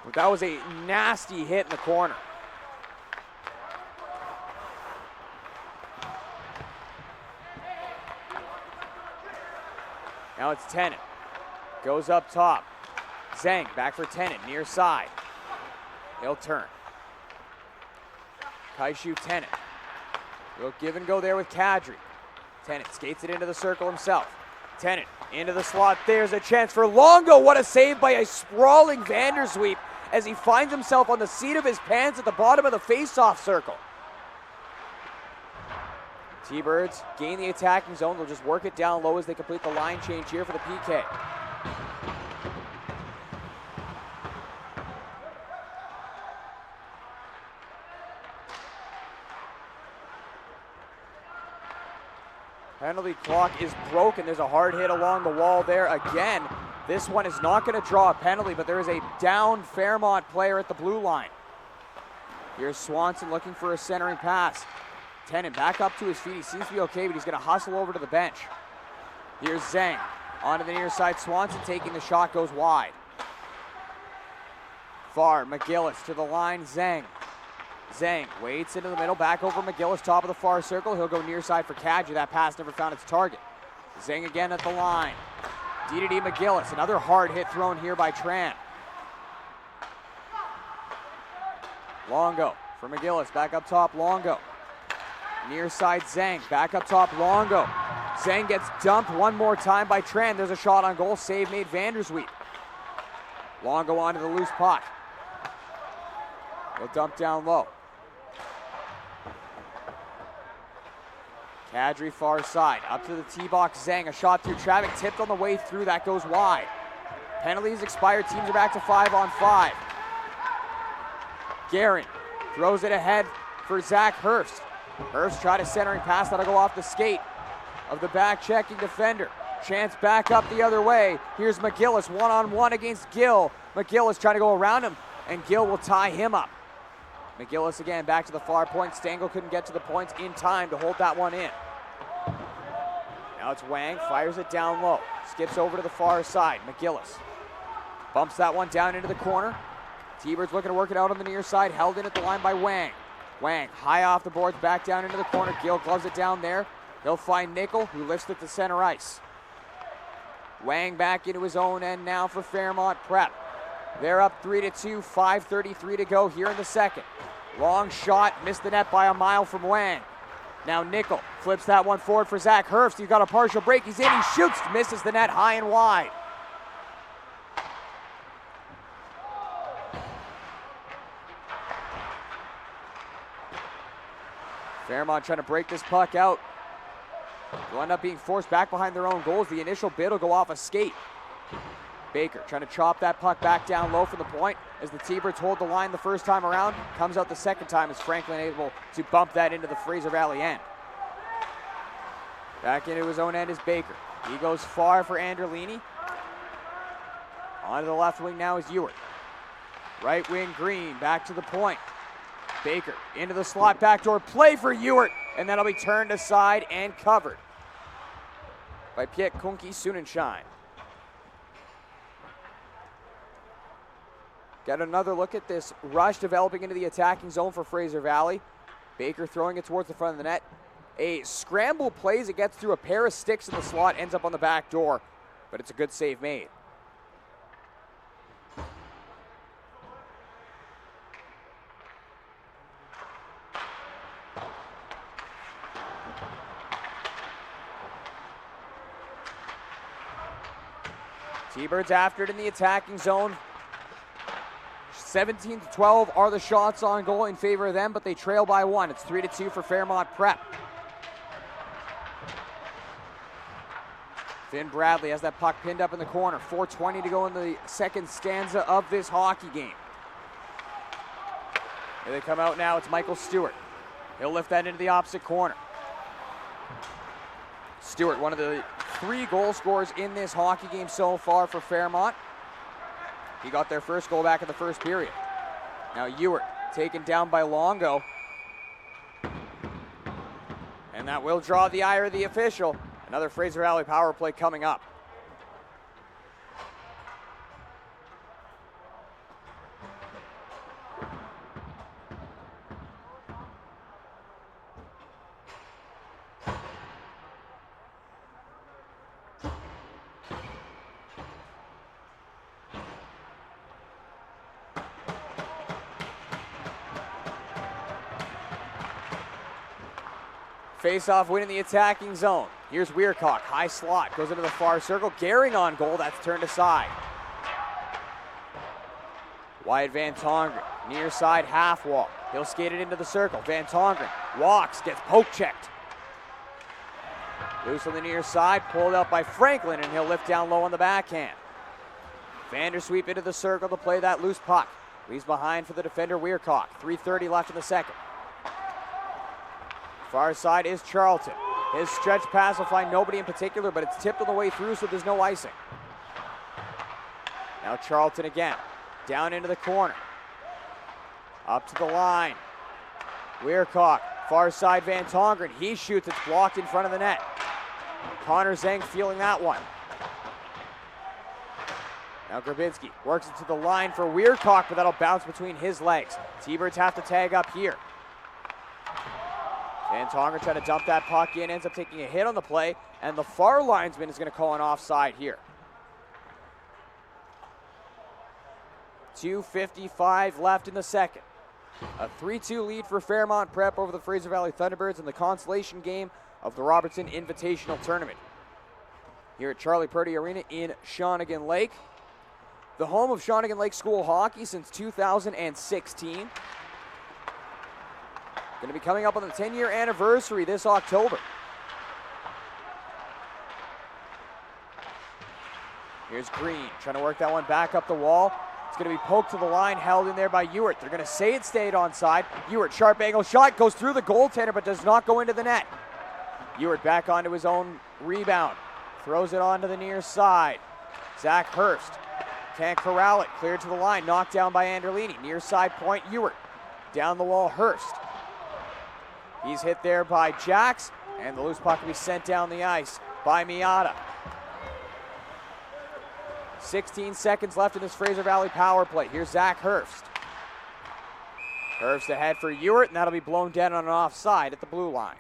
But that was a nasty hit in the corner. Now it's Tennant. Goes up top. Zhang back for Tennant, near side. He'll turn. Kaishu Tennant. Little give and go there with Kadri. Tennant skates it into the circle himself. Tennant into the slot. There's a chance for Longo. What a save by a sprawling Vandersweep as he finds himself on the seat of his pants at the bottom of the face-off circle. T-Birds gain the attacking zone. They'll just work it down low as they complete the line change here for the PK. Penalty clock is broken. There's a hard hit along the wall there again. This one is not going to draw a penalty, but there is a down Fairmont player at the blue line. Here's Swanson looking for a centering pass. Tennant back up to his feet. He seems to be okay, but he's going to hustle over to the bench. Here's Zhang. Onto the near side. Swanson taking the shot, goes wide. Far, McGillis to the line. Zhang. Zhang waits into the middle, back over McGillis, top of the far circle. He'll go near side for Kadri. That pass never found its target. Zhang again at the line. D-to-D McGillis. Another hard hit thrown here by Tran. Longo for McGillis. Back up top, Longo. Near side, Zhang. Back up top, Longo. Zhang gets dumped one more time by Tran. There's a shot on goal. Save made Vandersweep. Longo onto the loose puck. He'll dump down low. Kadri far side, up to the T-box, Zhang, a shot through traffic, tipped on the way through, that goes wide. Penalties expired, teams are back to 5-on-5. Guerin throws it ahead for Zach Hurst. Hurst tried a centering pass, that'll go off the skate of the back-checking defender. Chance back up the other way. Here's McGillis, one-on-one against Gill. McGillis trying to go around him, and Gill will tie him up. McGillis again back to the far point. Stengel couldn't get to the points in time to hold that one in. Now it's Wang, fires it down low. Skips over to the far side. McGillis bumps that one down into the corner. T-Birds looking to work it out on the near side. Held in at the line by Wang. Wang high off the boards, back down into the corner. Gill gloves it down there. He'll find Nickel, who lifts it to center ice. Wang back into his own end now for Fairmont Prep. They're up 3-2, 5:33 to go here in the second. Long shot, missed the net by a mile from Wang. Now Nickel flips that one forward for Zach Hurst. He's got a partial break. He's in, he shoots, misses the net high and wide. Fairmont trying to break this puck out. They'll end up being forced back behind their own goals. The initial bid will go off a skate. Baker trying to chop that puck back down low from the point as the T-Birds hold the line the first time around. Comes out the second time as Franklin able to bump that into the Fraser Valley end. Back into his own end is Baker. He goes far for Anderlini. Onto the left wing now is Ewart. Right wing Green back to the point. Baker into the slot backdoor play for Ewart, and that'll be turned aside and covered by Piet Kunki Sunenshine. Got another look at this rush developing into the attacking zone for Fraser Valley. Baker throwing it towards the front of the net. a scramble play as it gets through a pair of sticks in the slot, ends up on the back door, but it's a good save made. T-Birds after it in the attacking zone. 17-12 are the shots on goal in favor of them, but they trail by 1. It's 3-2 for Fairmont Prep. Finn Bradley has that puck pinned up in the corner. 4:20 to go in the second stanza of this hockey game. Here they come out now. It's Michael Stewart. He'll lift that into the opposite corner. Stewart, one of the 3 goal scorers in this hockey game so far for Fairmont. He got their first goal back in the first period. Now Ewart taken down by Longo. And that will draw the ire of the official. Another Fraser Valley power play coming up. Face-off win in the attacking zone. Here's Weircock, high slot, goes into the far circle. Gehring on goal, that's turned aside. Wyatt Van Tongeren, near side half wall. He'll skate it into the circle. Van Tongeren walks, gets poke checked. Loose on the near side, pulled out by Franklin, and he'll lift down low on the backhand. Vandersweep into the circle to play that loose puck. Leaves behind for the defender Weircock. 3:30 left in the second. Far side is Charlton. His stretch pass will find nobody in particular, but it's tipped on the way through, so there's no icing. Now Charlton again, down into the corner. Up to the line. Weircock, far side Van Tongeren. He shoots, it's blocked in front of the net. Connor Zeng feeling that one. Now Grabinski works it to the line for Weircock, but that'll bounce between his legs. T-Birds have to tag up here. Van Tongeren trying to dump that puck in, ends up taking a hit on the play, and the far linesman is going to call an offside here. 2:55 left in the second. A 3-2 lead for Fairmont Prep over the Fraser Valley Thunderbirds in the consolation game of the Robertson Invitational Tournament. Here at Charlie Purdy Arena in Shawnigan Lake. The home of Shawnigan Lake School Hockey since 2016. Going to be coming up on the 10-year anniversary this October. Here's Green trying to work that one back up the wall. It's going to be poked to the line, held in there by Ewart. They're going to say it stayed onside. Ewart, sharp angle shot, goes through the goaltender but does not go into the net. Ewart back onto his own rebound. Throws it onto the near side. Zach Hurst can't corral it. Cleared to the line, knocked down by Anderlini. Near side point, Ewart. Down the wall, Hurst. He's hit there by Jax, and the loose puck will be sent down the ice by Miata. 16 seconds left in this Fraser Valley power play. Here's Zach Hurst. Hurst ahead for Ewart, and that'll be blown down on an offside at the blue line.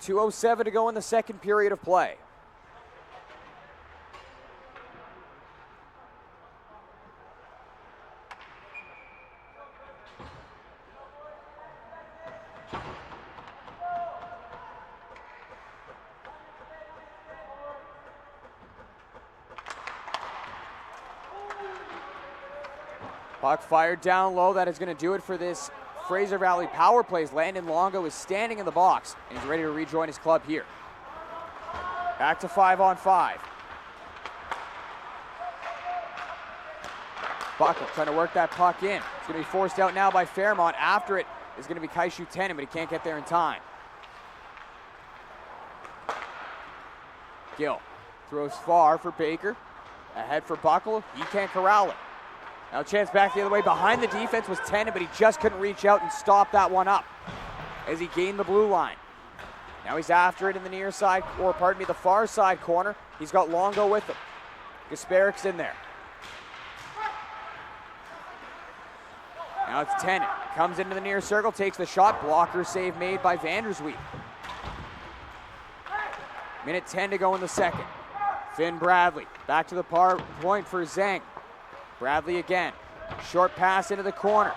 2:07 to go in the second period of play. Puck fired down low. That is going to do it for this Fraser Valley power plays. Landon Longo is standing in the box, and he's ready to rejoin his club here. Back to 5-on-5. Buckle trying to work that puck in. It's going to be forced out now by Fairmont. After it is going to be Kaishu Tenen, but he can't get there in time. Gill throws far for Baker. Ahead for Buckle. He can't corral it. Now chance back the other way. Behind the defense was Tenen, but he just couldn't reach out and stop that one up as he gained the blue line. Now he's after it in the near side, or pardon me, the far side corner. He's got Longo with him. Gasparik's in there. Now it's Tennant. Comes into the near circle, takes the shot. Blocker save made by Vandersweep. Minute 10 to go in the second. Finn Bradley back to the point for Zhang. Bradley again. Short pass into the corner.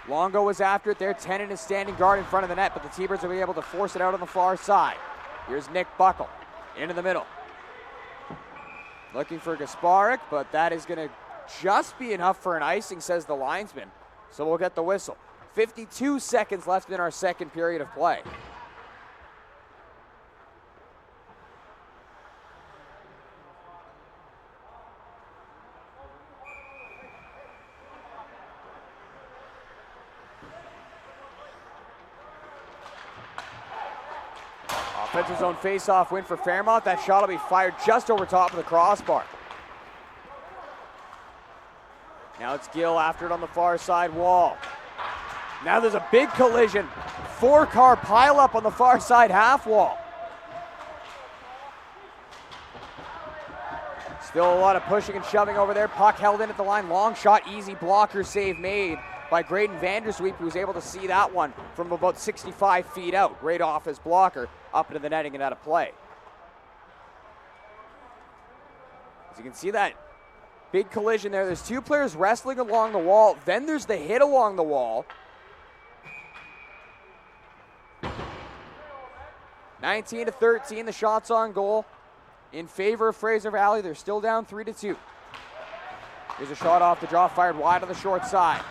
Longo was after it there. Tennant is standing guard in front of the net, but the T-Birds will be able to force it out on the far side. Here's Nick Buckle into the middle. Looking for Gasparik, but that is going to just be enough for an icing, says the linesman. So we'll get the whistle. 52 seconds left in our second period of play. Offensive zone face-off win for Fairmont. That shot will be fired just over top of the crossbar. Now it's Gill after it on the far side wall. Now there's a big collision. 4-car pileup on the far side half wall. Still a lot of pushing and shoving over there. Puck held in at the line. Long shot, easy blocker save made by Graydon Vandersweep, who was able to see that one from about 65 feet out. Right off his blocker, up into the netting and out of play. As you can see that big collision there. There's two players wrestling along the wall. Then there's the hit along the wall. 19-13, the shots on goal in favor of Fraser Valley. They're still down 3-2. Here's a shot off the draw, fired wide on the short side.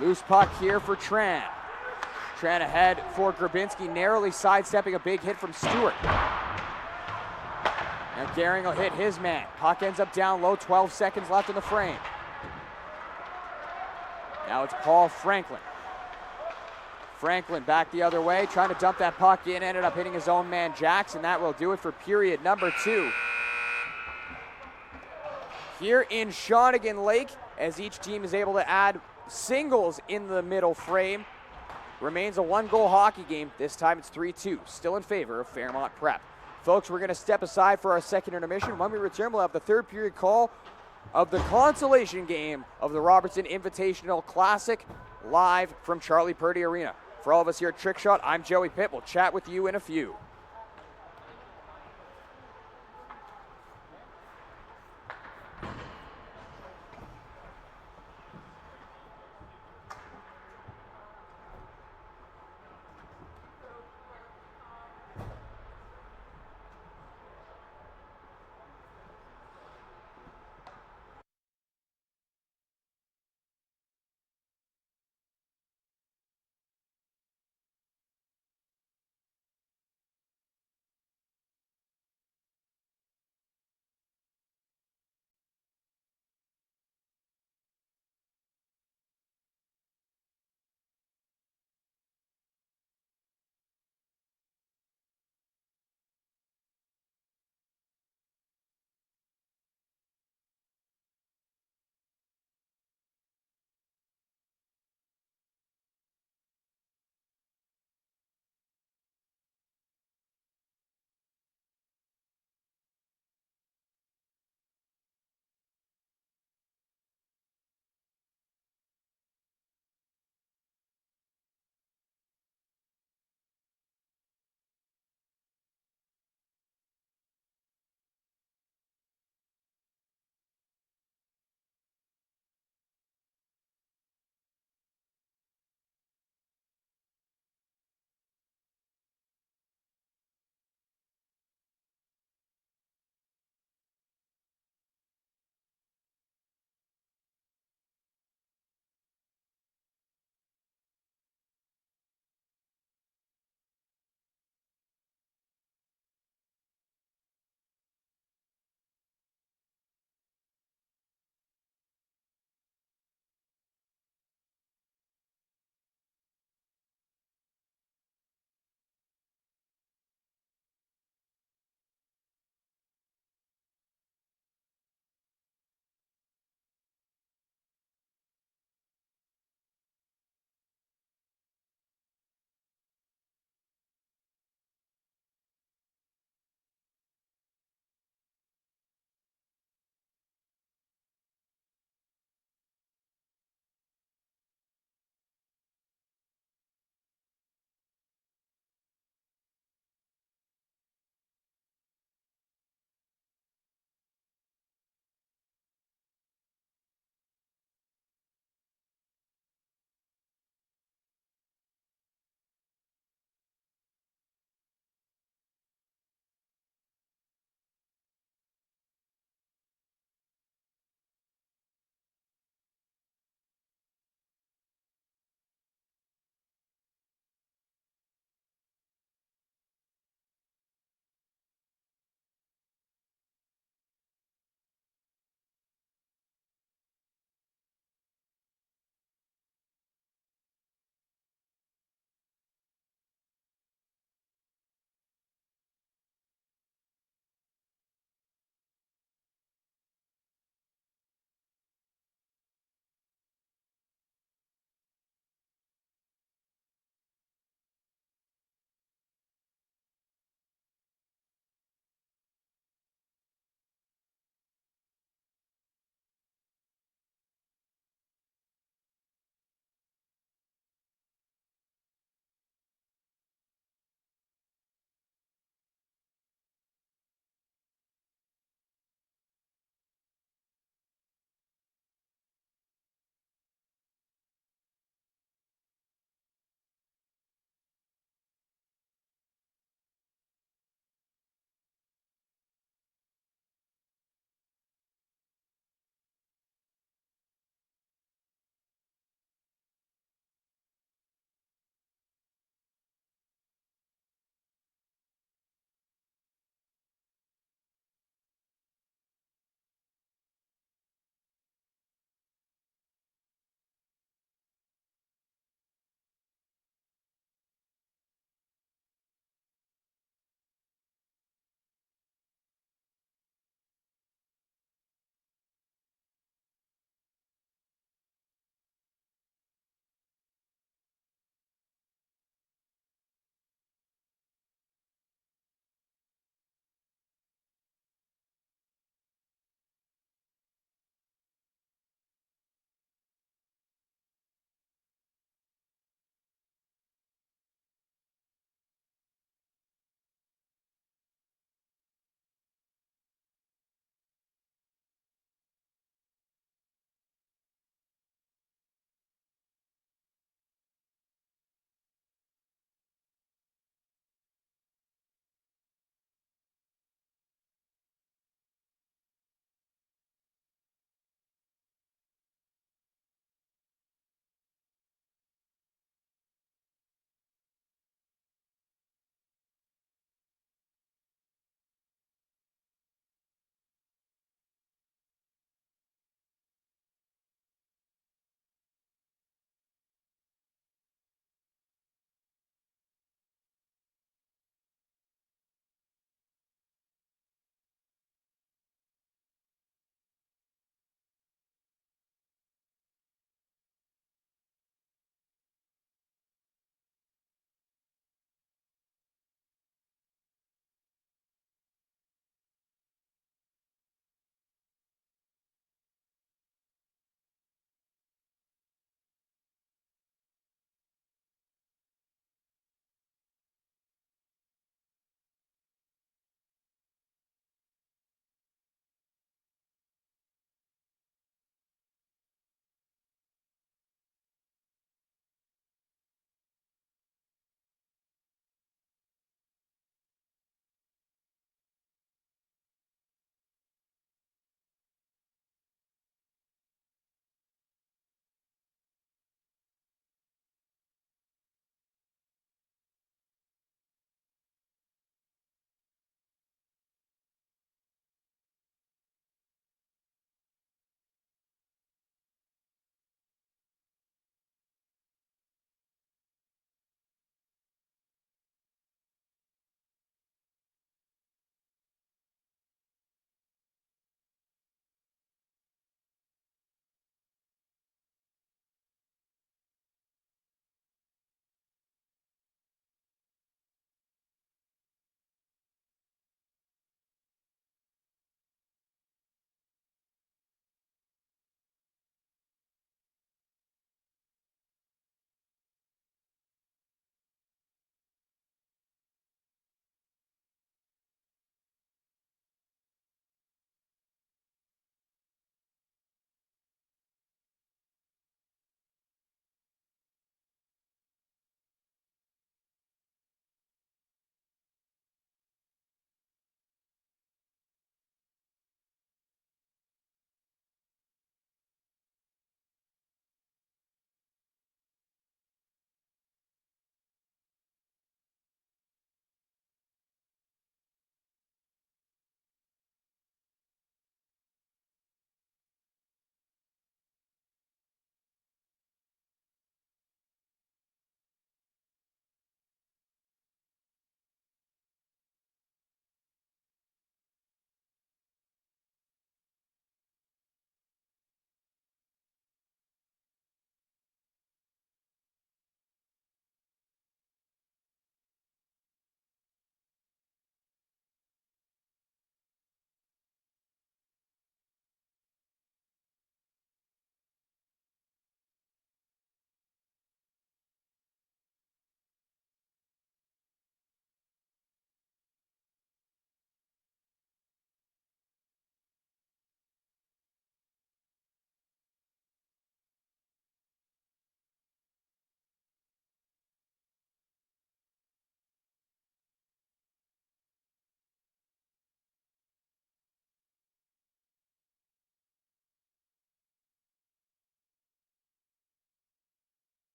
Loose puck here for Tran. Tran ahead for Grabinski, narrowly sidestepping a big hit from Stewart. Now Gehring will hit his man. Puck ends up down low, 12 seconds left in the frame. Now it's Paul Franklin. Franklin back the other way, trying to dump that puck in, ended up hitting his own man Jackson. That will do it for period number 2. Here in Shawnigan Lake, as each team is able to add singles in the middle frame. Remains a 1-goal hockey game. This time it's 3-2, still in favor of Fairmont Prep. Folks, we're going to step aside for our second intermission. When we return, we'll have the third period call of the consolation game of the Robertson Invitational Classic live from Charlie Purdy Arena. For all of us here at Trick Shot, I'm Joey Pitt. We'll chat with you in a few.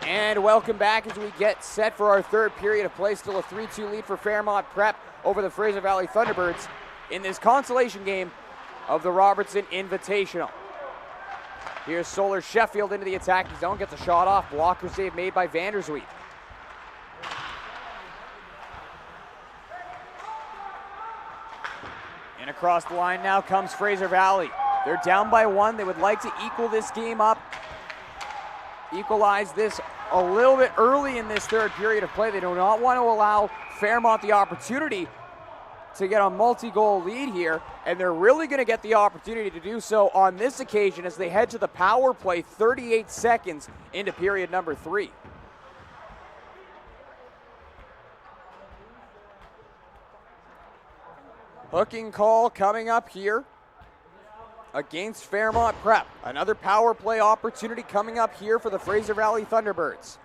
And welcome back as we get set for our third period of play. Still a 3-2 lead for Fairmont Prep over the Fraser Valley Thunderbirds in this consolation game of the Robertson Invitational. Here's Solar Sheffield into the attacking zone, gets a shot off, blocker save made by Vandersweet. And across the line now comes Fraser Valley. They're down by 1. They would like to equal this game up, equalize this a little bit early in this third period of play. They do not want to allow Fairmont the opportunity to get a multi-goal lead here, and they're really going to get the opportunity to do so on this occasion as they head to the power play 38 seconds into period number 3. Hooking call coming up here against Fairmont Prep. Another power play opportunity coming up here for the Fraser Valley Thunderbirds.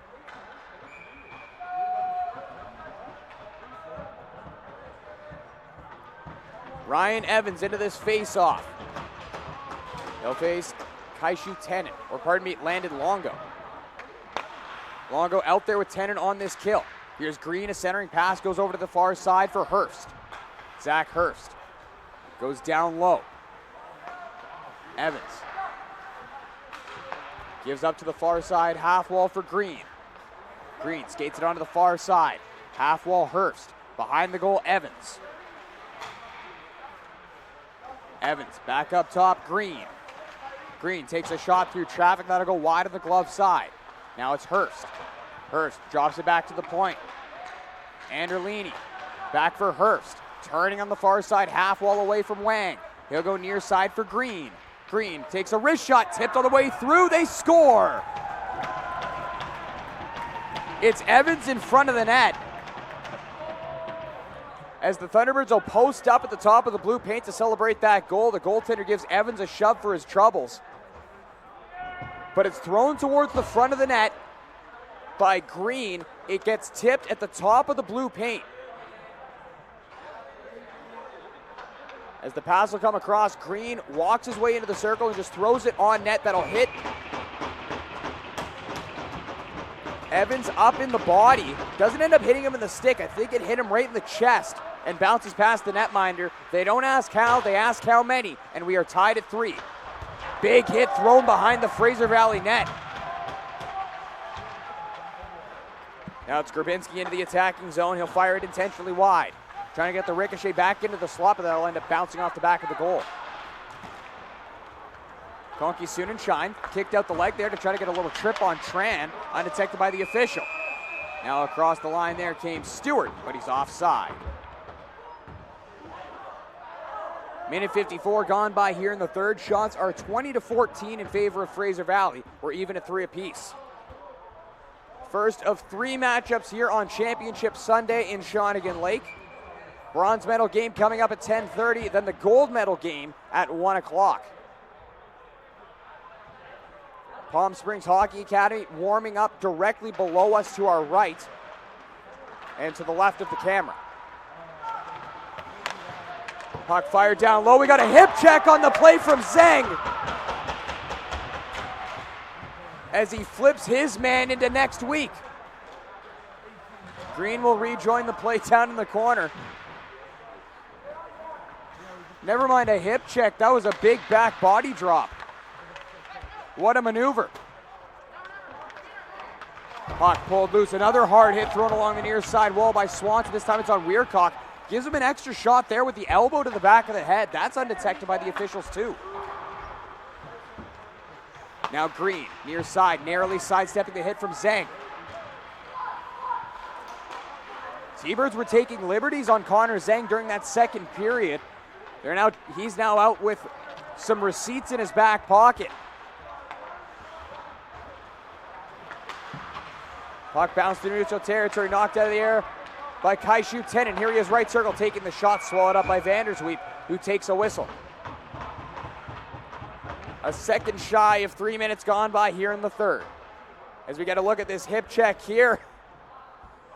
Ryan Evans into this face-off. He'll face Kaishu Tenen, or pardon me, Landon Longo. Longo out there with Tenen on this kill. Here's Green, a centering pass, goes over to the far side for Hurst. Zach Hurst goes down low. Evans gives up to the far side, half wall for Green. Green skates it onto the far side. Half wall Hurst. Behind the goal, Evans. Evans back up top, Green. Green takes a shot through traffic, that'll go wide on the glove side. Now it's Hurst. Hurst drops it back to the point. Anderlini back for Hurst. Turning on the far side, half wall away from Wang. He'll go near side for Green. Green takes a wrist shot, tipped all the way through, they score! It's Evans in front of the net, as the Thunderbirds will post up at the top of the blue paint to celebrate that goal. The goaltender gives Evans a shove for his troubles, but it's thrown towards the front of the net by Green. It gets tipped at the top of the blue paint. As the pass will come across, Green walks his way into the circle and just throws it on net. That'll hit Evans up in the body. Doesn't end up hitting him in the stick. I think it hit him right in the chest and bounces past the netminder. They don't ask how, they ask how many, and we are tied at 3. Big hit thrown behind the Fraser Valley net. Now it's Grabinski into the attacking zone. He'll fire it intentionally wide. Trying to get the ricochet back into the slot, but that'll end up bouncing off the back of the goal. Conkey soon and shine. Kicked out the leg there to try to get a little trip on Tran, undetected by the official. Now across the line there came Stewart, but he's offside. Minute 54 gone by here in the third. Shots are 20-14 in favor of Fraser Valley. We're even at 3 apiece. First of 3 matchups here on Championship Sunday in Shawnigan Lake. Bronze medal game coming up at 10:30, then the gold medal game at 1 o'clock. Palm Springs Hockey Academy warming up directly below us to our right and to the left of the camera. Puck fired down low. We got a hip check on the play from Zeng as he flips his man into next week. Green will rejoin the play down in the corner. Never mind a hip check, that was a big back body drop. What a maneuver. Puck pulled loose, another hard hit thrown along the near side wall by Swanson. This time it's on Weircock. Gives him an extra shot there with the elbow to the back of the head. That's undetected by the officials too. Now Green, near side, narrowly sidestepping the hit from Zeng. T-Birds were taking liberties on Connor Zeng during that second period. He's now out with some receipts in his back pocket. Puck bounced through neutral territory, knocked out of the air by Kaishu Tenen. Here he is, right circle, taking the shot, swallowed up by Vandersweet, who takes a whistle. A second shy of 3 minutes gone by here in the third. As we get a look at this hip check here.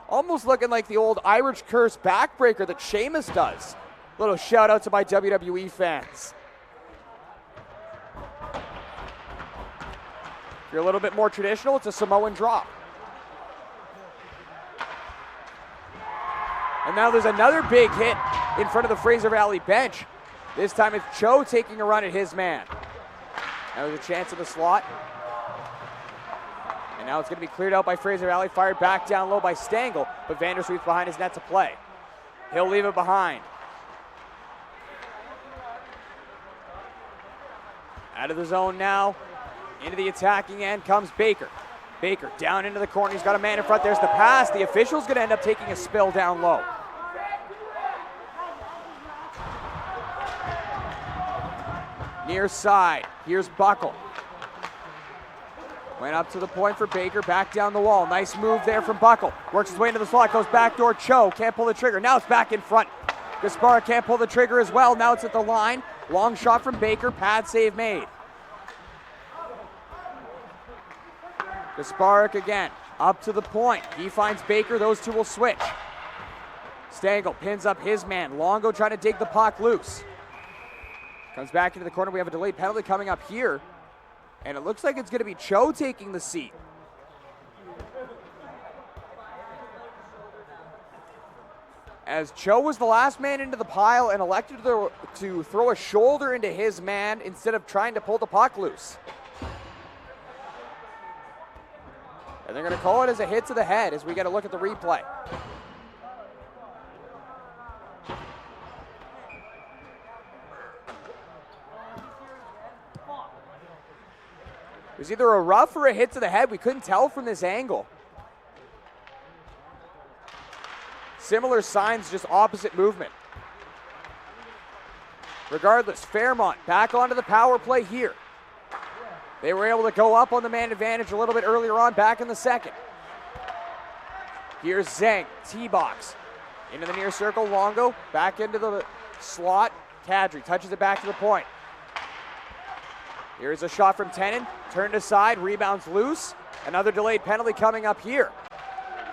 Almost looking like the old Irish curse backbreaker that Sheamus does. Little shout out to my WWE fans. If you're a little bit more traditional, it's a Samoan drop. And now there's another big hit in front of the Fraser Valley bench. This time it's Cho taking a run at his man. Now there's a chance in the slot. And now it's going to be cleared out by Fraser Valley, fired back down low by Stengel, but Vandersweet's behind his net to play. He'll leave it behind. Out of the zone now. Into the attacking end comes Baker. Baker down into the corner. He's got a man in front. There's the pass. The official's going to end up taking a spill down low. Near side. Here's Buckle. Went up to the point for Baker. Back down the wall. Nice move there from Buckle. Works his way into the slot. Goes backdoor. Cho can't pull the trigger. Now it's back in front. Gaspara can't pull the trigger as well. Now it's at the line. Long shot from Baker. Pad save made. Gasparik again, up to the point. He finds Baker, those two will switch. Stengel pins up his man. Longo trying to dig the puck loose. Comes back into the corner. We have a delayed penalty coming up here. And it looks like it's going to be Cho taking the seat. As Cho was the last man into the pile and elected to throw a shoulder into his man instead of trying to pull the puck loose. And they're going to call it as a hit to the head as we get a look at the replay. It was either a rough or a hit to the head. We couldn't tell from this angle. Similar signs, just opposite movement. Regardless, Fairmont back onto the power play here. They were able to go up on the man advantage a little bit earlier on, back in the second. Here's Zhang, T-box. Into the near circle, Longo, back into the slot. Kadri touches it back to the point. Here's a shot from Tenen, turned aside, rebounds loose. Another delayed penalty coming up here.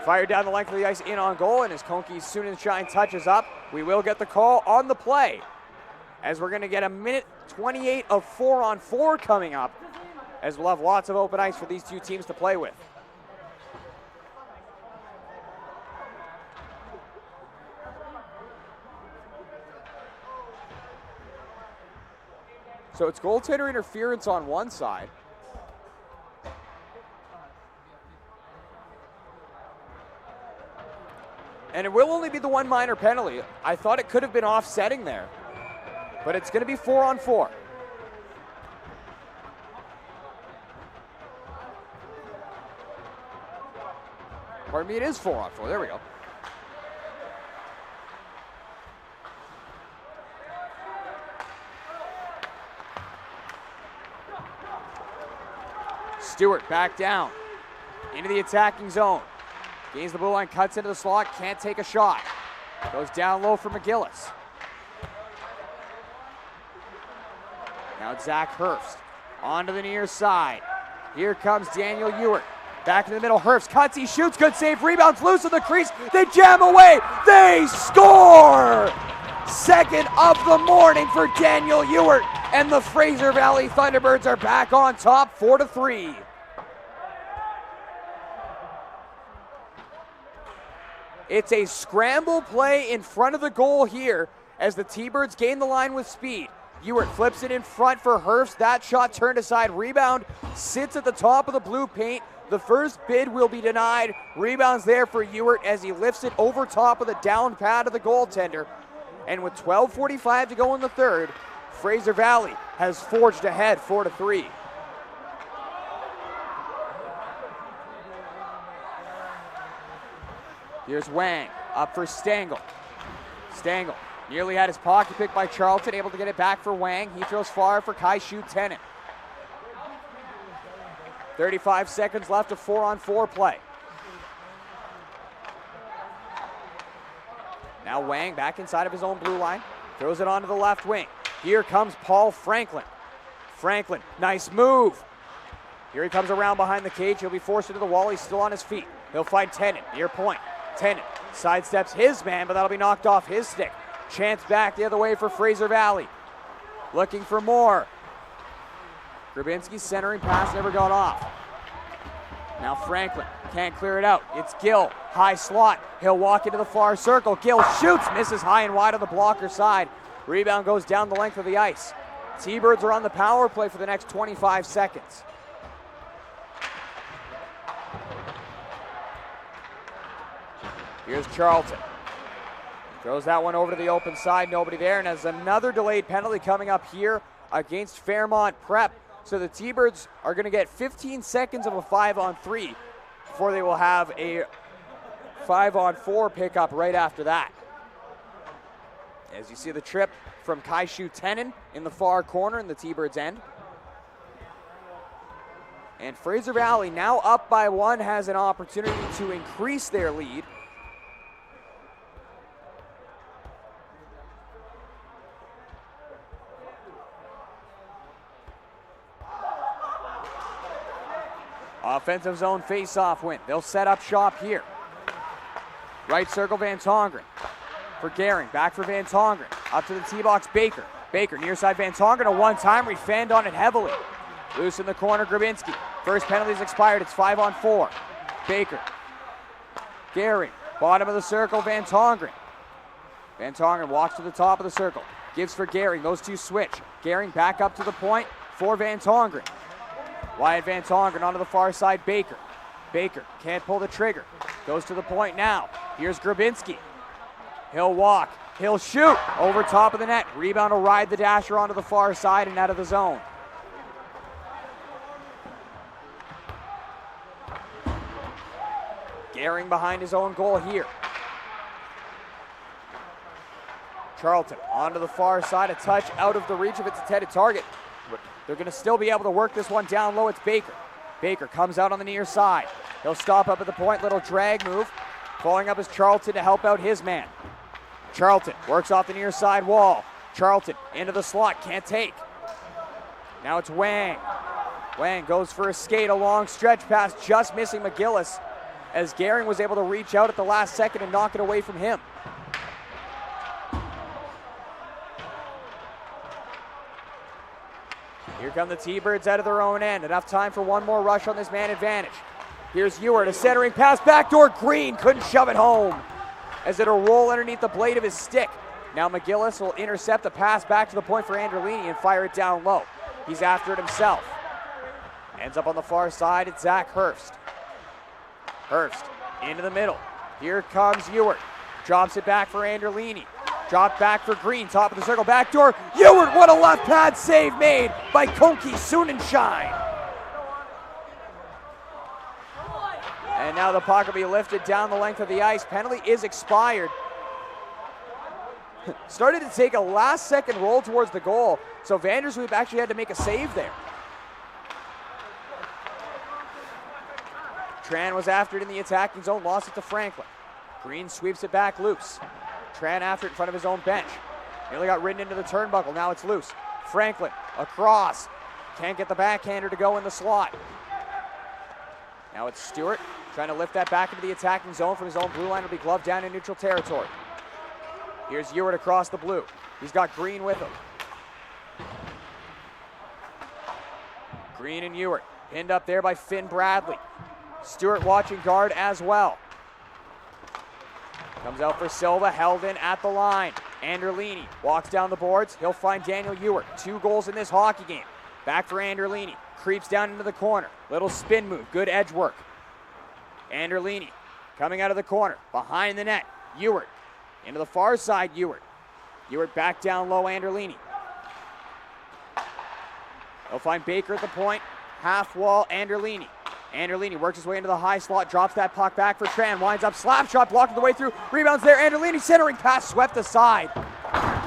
Fired down the length of the ice, in on goal, and as Conkey soon as Shine touches up, we will get the call on the play. As we're gonna get a minute 28 of 4-on-4 coming up, as we'll have lots of open ice for these two teams to play with. So it's goaltender interference on one side. And it will only be the one minor penalty. I thought it could have been offsetting there, but it's gonna be 4-on-4. Pardon me, it is 4-on-4. There we go. Stewart back down into the attacking zone. Gains the blue line, cuts into the slot, can't take a shot. Goes down low for McGillis. Now it's Zach Herbst onto the near side. Here comes Daniel Ewert. Back in the middle, Herbst cuts, he shoots, good save, rebounds loose in the crease. They jam away, they score! Second of the morning for Daniel Ewert, and the Fraser Valley Thunderbirds are back on top, 4-3. It's a scramble play in front of the goal here as the T-Birds gain the line with speed. Ewert flips it in front for Herbst. That shot turned aside. Rebound sits at the top of the blue paint. The first bid will be denied. Rebounds there for Ewert as he lifts it over top of the down pad of the goaltender. And with 12:45 to go in the third, Fraser Valley has forged ahead 4-3. Here's Wang, up for Stengel. Stengel nearly had his pocket picked by Charlton, able to get it back for Wang. He throws far for Kai-Shu Tenen. 35 seconds left of 4-on-4 play. Now Wang back inside of his own blue line, throws it onto the left wing. Here comes Paul Franklin. Franklin, nice move. Here he comes around behind the cage. He'll be forced into the wall. He's still on his feet. He'll find Tenen, near point. Tenen sidesteps his man, but that'll be knocked off his stick. Chance back the other way for Fraser Valley. Looking for more. Grabinski's centering pass never got off. Now Franklin can't clear it out. It's Gill, high slot. He'll walk into the far circle. Gill shoots, misses high and wide on the blocker side. Rebound goes down the length of the ice. T-Birds are on the power play for the next 25 seconds. Here's Charlton. Throws that one over to the open side, nobody there, and has another delayed penalty coming up here against Fairmont Prep. So the T-Birds are going to get 15 seconds of a 5-on-3 before they will have a 5-on-4 pickup right after that. As you see the trip from Kaishu Tenen in the far corner in the T-Birds end. And Fraser Valley, now up by 1, has an opportunity to increase their lead. Offensive zone face-off win. They'll set up shop here. Right circle, Van Tongeren. For Gehring, back for Van Tongeren. Up to the T-box, Baker. Baker, near side Van Tongeren, a one-timer. He fanned on it heavily. Loose in the corner, Grabinski. First penalty's expired, it's 5-on-4. Baker. Gehring, bottom of the circle, Van Tongeren. Van Tongeren walks to the top of the circle. Gives for Gehring, those two switch. Gehring back up to the point for Van Tongeren. Wyatt Van Tongeren onto the far side, Baker. Baker can't pull the trigger. Goes to the point now. Here's Grabinski. He'll walk. He'll shoot over top of the net. Rebound will ride the dasher onto the far side and out of the zone. Gehring behind his own goal here. Charlton onto the far side. A touch out of the reach of its intended target. They're going to still be able to work this one down low. It's Baker. Baker comes out on the near side. He'll stop up at the point. Little drag move. Following up is Charlton to help out his man. Charlton works off the near side wall. Charlton into the slot. Can't take. Now it's Wang. Wang goes for a skate. A long stretch pass, just missing McGillis, as Gehring was able to reach out at the last second and knock it away from him. Here come the T-Birds out of their own end. Enough time for one more rush on this man advantage. Here's Ewart, a centering pass, backdoor Green, couldn't shove it home as it'll roll underneath the blade of his stick. Now McGillis will intercept the pass back to the point for Anderlini and fire it down low. He's after it himself. Ends up on the far side, it's Zach Hurst. Hurst into the middle. Here comes Ewart. Drops it back for Anderlini. Drop back for Green, top of the circle, backdoor. Ewart, what a left pad save made by Konki Sunenshine. And now the puck will be lifted down the length of the ice. Penalty is expired. Started to take a last second roll towards the goal, so Vandersweep actually had to make a save there. Tran was after it in the attacking zone, lost it to Franklin. Green sweeps it back loose. Tran after it in front of his own bench. Nearly got ridden into the turnbuckle, now it's loose. Franklin across. Can't get the backhander to go in the slot. Now it's Stewart trying to lift that back into the attacking zone from his own blue line. It'll be gloved down in neutral territory. Here's Ewart across the blue. He's got Green with him. Green and Ewart pinned up there by Finn Bradley. Stewart watching guard as well. Comes out for Silva, held in at the line. Anderlini walks down the boards. He'll find Daniel Ewart. 2 goals in this hockey game. Back for Anderlini. Creeps down into the corner. Little spin move. Good edge work. Anderlini coming out of the corner. Behind the net. Ewart. Into the far side, Ewart. Ewart back down low, Anderlini. He'll find Baker at the point. Half wall, Anderlini. Anderlini works his way into the high slot, drops that puck back for Tran, winds up, slap shot, blocked the way through, rebounds there, Anderlini centering pass, swept aside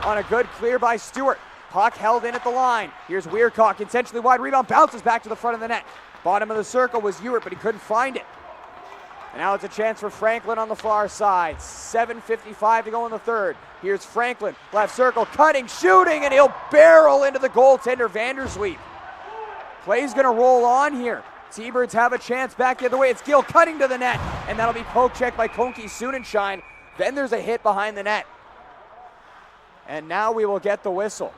on a good clear by Stewart. Puck held in at the line. Here's Weircock, intentionally wide, rebound, bounces back to the front of the net. Bottom of the circle was Ewart, but he couldn't find it. And now it's a chance for Franklin on the far side. 7:55 to go in the third. Here's Franklin, left circle, cutting, shooting, and he'll barrel into the goaltender, Vandersweep. Play's gonna roll on here. T-Birds have a chance back the other way. It's Gill cutting to the net, and that'll be poke checked by Konki Sunenshine. Then there's a hit behind the net. And now we will get the whistle.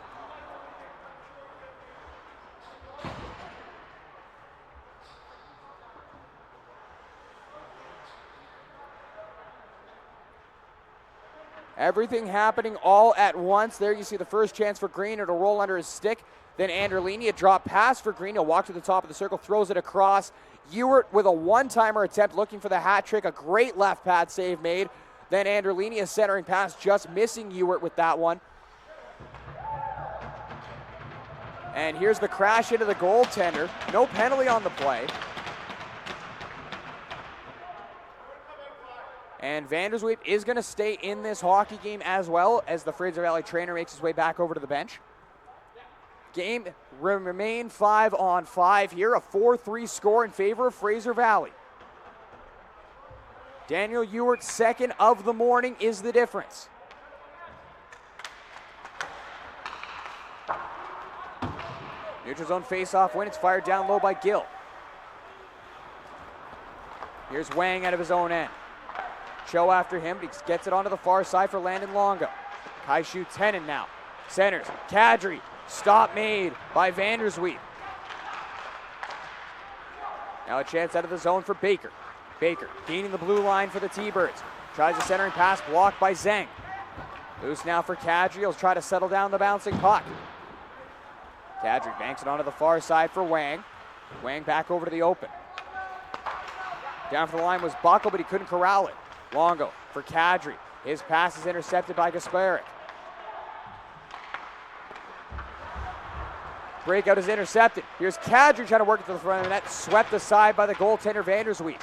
Everything happening all at once. There you see the first chance for Green. It'll roll under his stick. Then Anderlini, a drop pass for Green. He'll walk to the top of the circle, throws it across. Ewert with a one-timer attempt, looking for the hat trick. A great left pad save made. Then Anderlini, a centering pass, just missing Ewert with that one. And here's the crash into the goaltender. No penalty on the play. And Vandersweep is going to stay in this hockey game as well as the Fraser Valley trainer makes his way back over to the bench. Game remain 5-on-5 here. A 4-3 score in favor of Fraser Valley. Daniel Ewert, second of the morning, is the difference. Neutral zone face-off win. It's fired down low by Gill. Here's Wang out of his own end. Cho after him, but he gets it onto the far side for Landon Longo. Kai shoots Hennen now. Centers, Kadri. Stop made by Vandersweep. Now a chance out of the zone for Baker. Baker gaining the blue line for the T-Birds. Tries a centering pass, blocked by Zeng. Loose now for Kadri. He'll try to settle down the bouncing puck. Kadri banks it onto the far side for Wang. Wang back over to the open. Down for the line was Buckle, but he couldn't corral it. Longo for Kadri. His pass is intercepted by Gasparic. Breakout is intercepted. Here's Kadri trying to work it to the front of the net. Swept aside by the goaltender Vandersweep.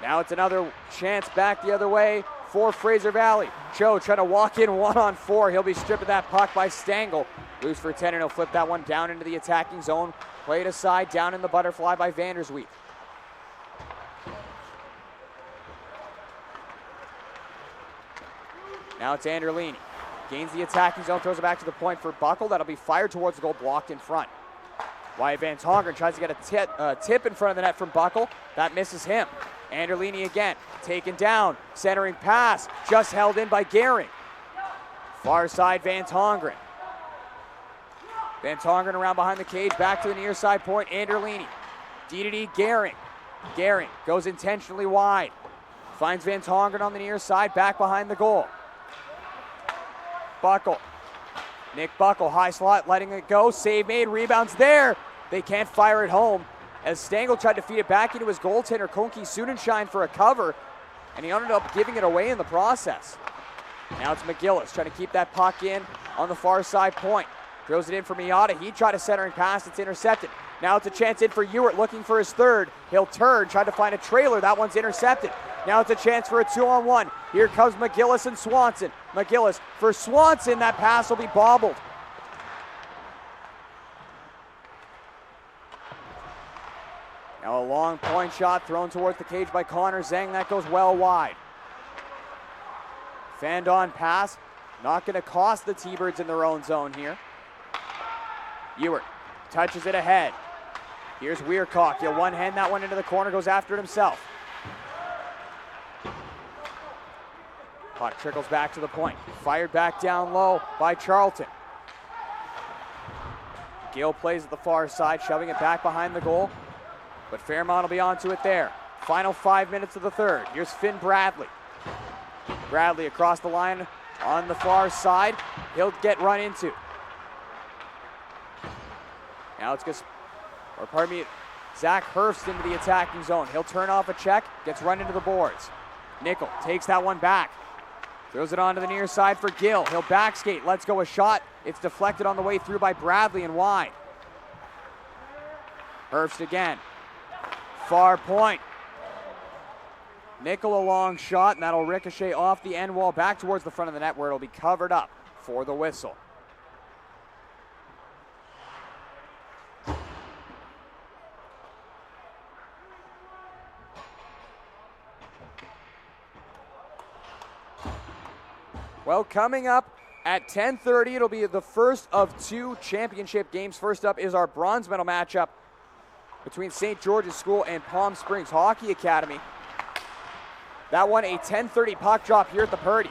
Now it's another chance back the other way for Fraser Valley. Cho trying to walk in 1-on-4. He'll be stripped of that puck by Stengel. Loose for 10, and he'll flip that one down into the attacking zone. Played aside, down in the butterfly by Vandersweep. Now it's Anderlini. Gains the attacking zone, throws it back to the point for Buckle. That'll be fired towards the goal, blocked in front. Wyatt Van Tongeren tries to get a tip in front of the net from Buckle. That misses him. Anderlini again, taken down. Centering pass, just held in by Gehring. Far side, Van Tongeren. Van Tongeren around behind the cage, back to the near side point, Anderlini. D-to-D, Gehring. Gehring goes intentionally wide. Finds Van Tongeren on the near side, back behind the goal. Buckle. Nick Buckle, high slot, letting it go. Save made, rebounds there. They can't fire it home as Stengel tried to feed it back into his goaltender, Konki Sudenshine, for a cover, and he ended up giving it away in the process. Now it's McGillis trying to keep that puck in on the far side point. Throws it in for Miata. He tried a centering pass. It's intercepted. Now it's a chance in for Ewert, looking for his third. He'll turn, try to find a trailer. That one's intercepted. Now it's a chance for a 2-on-1. Here comes McGillis and Swanson. McGillis for Swanson. That pass will be bobbled. Now a long point shot thrown towards the cage by Connor Zeng. That goes well wide. Fanned-on pass. Not going to cost the T-Birds in their own zone here. Ewert touches it ahead. Here's Weircock. He'll one-hand that one into the corner, goes after it himself. Puck trickles back to the point. Fired back down low by Charlton. Gill plays at the far side, shoving it back behind the goal. But Fairmont will be onto it there. Final 5 minutes of the third. Here's Finn Bradley. Bradley across the line on the far side. He'll get run into. Now it's Zach Hurst into the attacking zone. He'll turn off a check, gets run into the boards. Nickel takes that one back. Throws it onto the near side for Gill. He'll back skate, lets go a shot. It's deflected on the way through by Bradley and wide. Hurst again. Far point. Nickel a long shot, and that'll ricochet off the end wall back towards the front of the net where it'll be covered up for the whistle. Well, coming up at 10:30, it'll be the first of two championship games. First up is our bronze medal matchup between St. George's School and Palm Springs Hockey Academy. That one, a 10:30 puck drop here at the Purdy.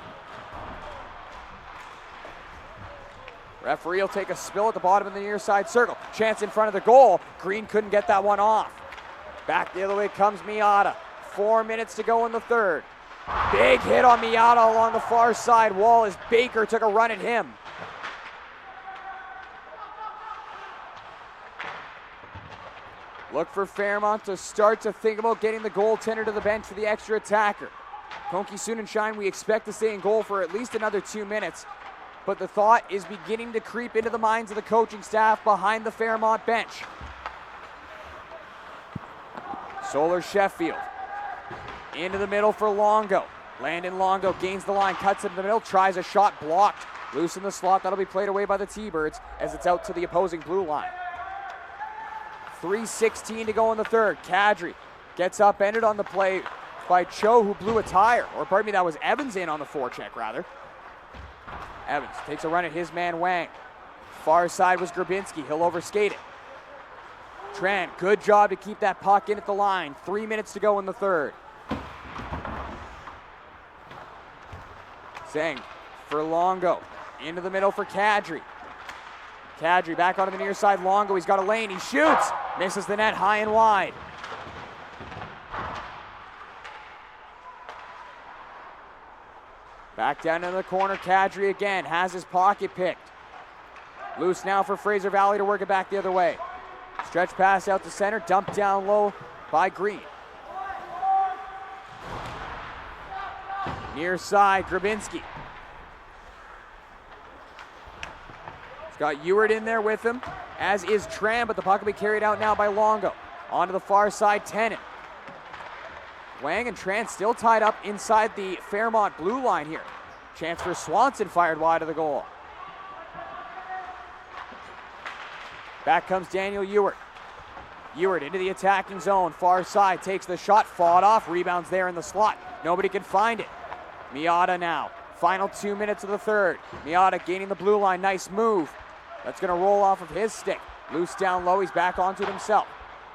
Referee will take a spill at the bottom of the near side circle. Chance in front of the goal. Green couldn't get that one off. Back the other way comes Miata. 4 minutes to go in the third. Big hit on Miata along the far side wall as Baker took a run at him. Look for Fairmont to start to think about getting the goaltender to the bench for the extra attacker. Konki Sunenshine, we expect to stay in goal for at least another 2 minutes, but the thought is beginning to creep into the minds of the coaching staff behind the Fairmont bench. Solar Sheffield into the middle for Longo. Landon Longo gains the line, cuts it in the middle, tries a shot, blocked. Loose in the slot, that'll be played away by the T-Birds as it's out to the opposing blue line. 3:16 to go in the third. Kadri gets upended on the play by Cho, who blew a tire. Or pardon me, that was Evans in on the forecheck, rather. Evans takes a run at his man Wang. Far side was Grabinski. He'll overskate it. Tran, good job to keep that puck in at the line. 3 minutes to go in the third. Zeng for Longo. Into the middle for Kadri. Kadri back onto the near side. Longo, he's got a lane. He shoots. Misses the net high and wide. Back down into the corner. Kadri again has his pocket picked. Loose now for Fraser Valley to work it back the other way. Stretch pass out to center. Dumped down low by Green. Near side, Grabinski. He's got Ewart in there with him, as is Tran, but the puck will be carried out now by Longo. Onto the far side, Tennant. Wang and Tran still tied up inside the Fairmont blue line here. Chance for Swanson, fired wide of the goal. Back comes Daniel Ewart. Ewart into the attacking zone, far side, takes the shot, fought off, rebounds there in the slot. Nobody can find it. Miata now, final 2 minutes of the third. Miata gaining the blue line, nice move. That's gonna roll off of his stick. Loose down low, he's back onto it himself.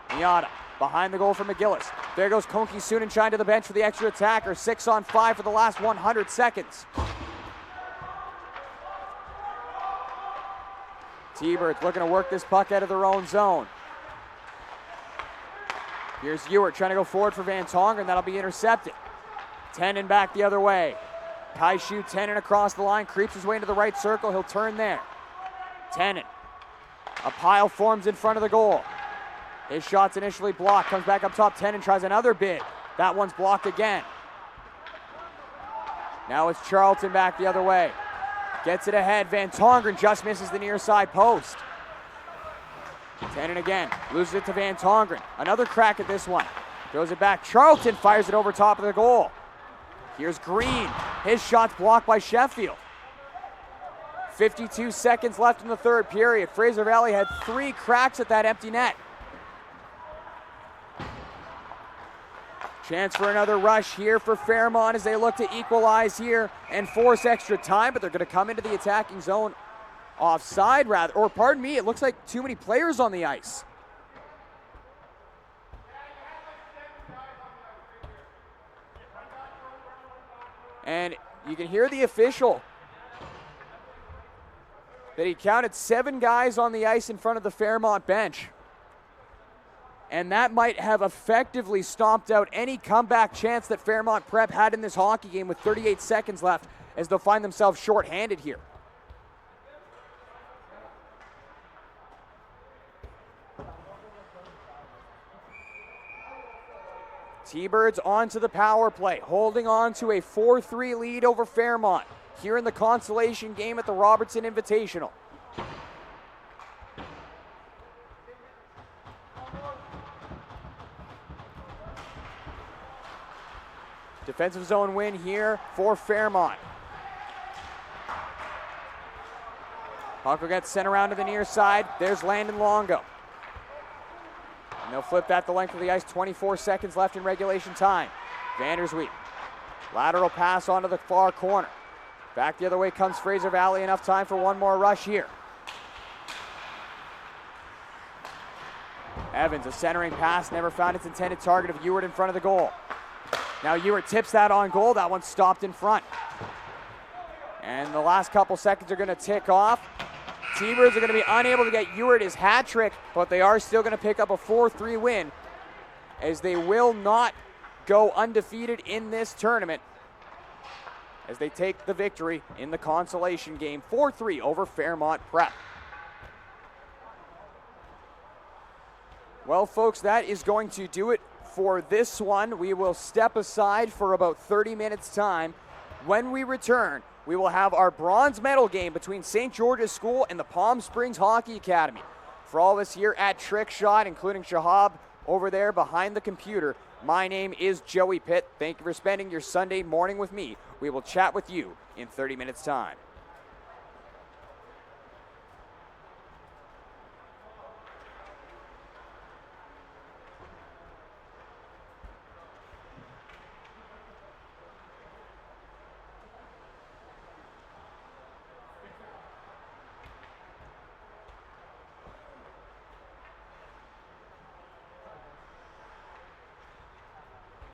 Miata behind the goal for McGillis. There goes Konki Sunenshine to the bench for the extra attacker. 6-on-5 for the last 100 seconds. T-Birds looking to work this puck out of their own zone. Here's Ewart trying to go forward for Van Tongeren. That'll be intercepted. Tennant back the other way. Kaishu Tennant across the line, creeps his way into the right circle. He'll turn there. Tennant. A pile forms in front of the goal. His shot's initially blocked. Comes back up top. Tennant tries another bid. That one's blocked again. Now it's Charlton back the other way. Gets it ahead. Van Tongeren just misses the near side post. Tennant again. Loses it to Van Tongeren. Another crack at this one. Throws it back. Charlton fires it over top of the goal. Here's Green. His shot's blocked by Sheffield. 52 seconds left in the third period. Fraser Valley had 3 cracks at that empty net. Chance for another rush here for Fairmont as they look to equalize here and force extra time, but they're going to come into the attacking zone offside rather, or pardon me, it looks like too many players on the ice. And you can hear the official that he counted 7 guys on the ice in front of the Fairmont bench. And that might have effectively stomped out any comeback chance that Fairmont Prep had in this hockey game with 38 seconds left as they'll find themselves shorthanded here. T-Birds onto the power play, holding on to a 4-3 lead over Fairmont here in the consolation game at the Robertson Invitational. Defensive zone win here for Fairmont. Puck will get sent around to the near side. There's Landon Longo. And they'll flip that the length of the ice. 24 seconds left in regulation time. Vandersweep. Lateral pass onto the far corner. Back the other way comes Fraser Valley. Enough time for one more rush here. Evans, a centering pass, never found its intended target of Ewart in front of the goal. Now Ewart tips that on goal. That one's stopped in front. And the last couple seconds are going to tick off. T-Birds are going to be unable to get Ewart his hat trick, but they are still going to pick up a 4-3 win as they will not go undefeated in this tournament as they take the victory in the consolation game 4-3 over Fairmont Prep. Well, folks, that is going to do it for this one. We will step aside for about 30 minutes time. When we return, we will have our bronze medal game between St. George's School and the Palm Springs Hockey Academy. For all of us here at Trick Shot, including Shahab over there behind the computer, my name is Joey Pitt. Thank you for spending your Sunday morning with me. We will chat with you in 30 minutes time.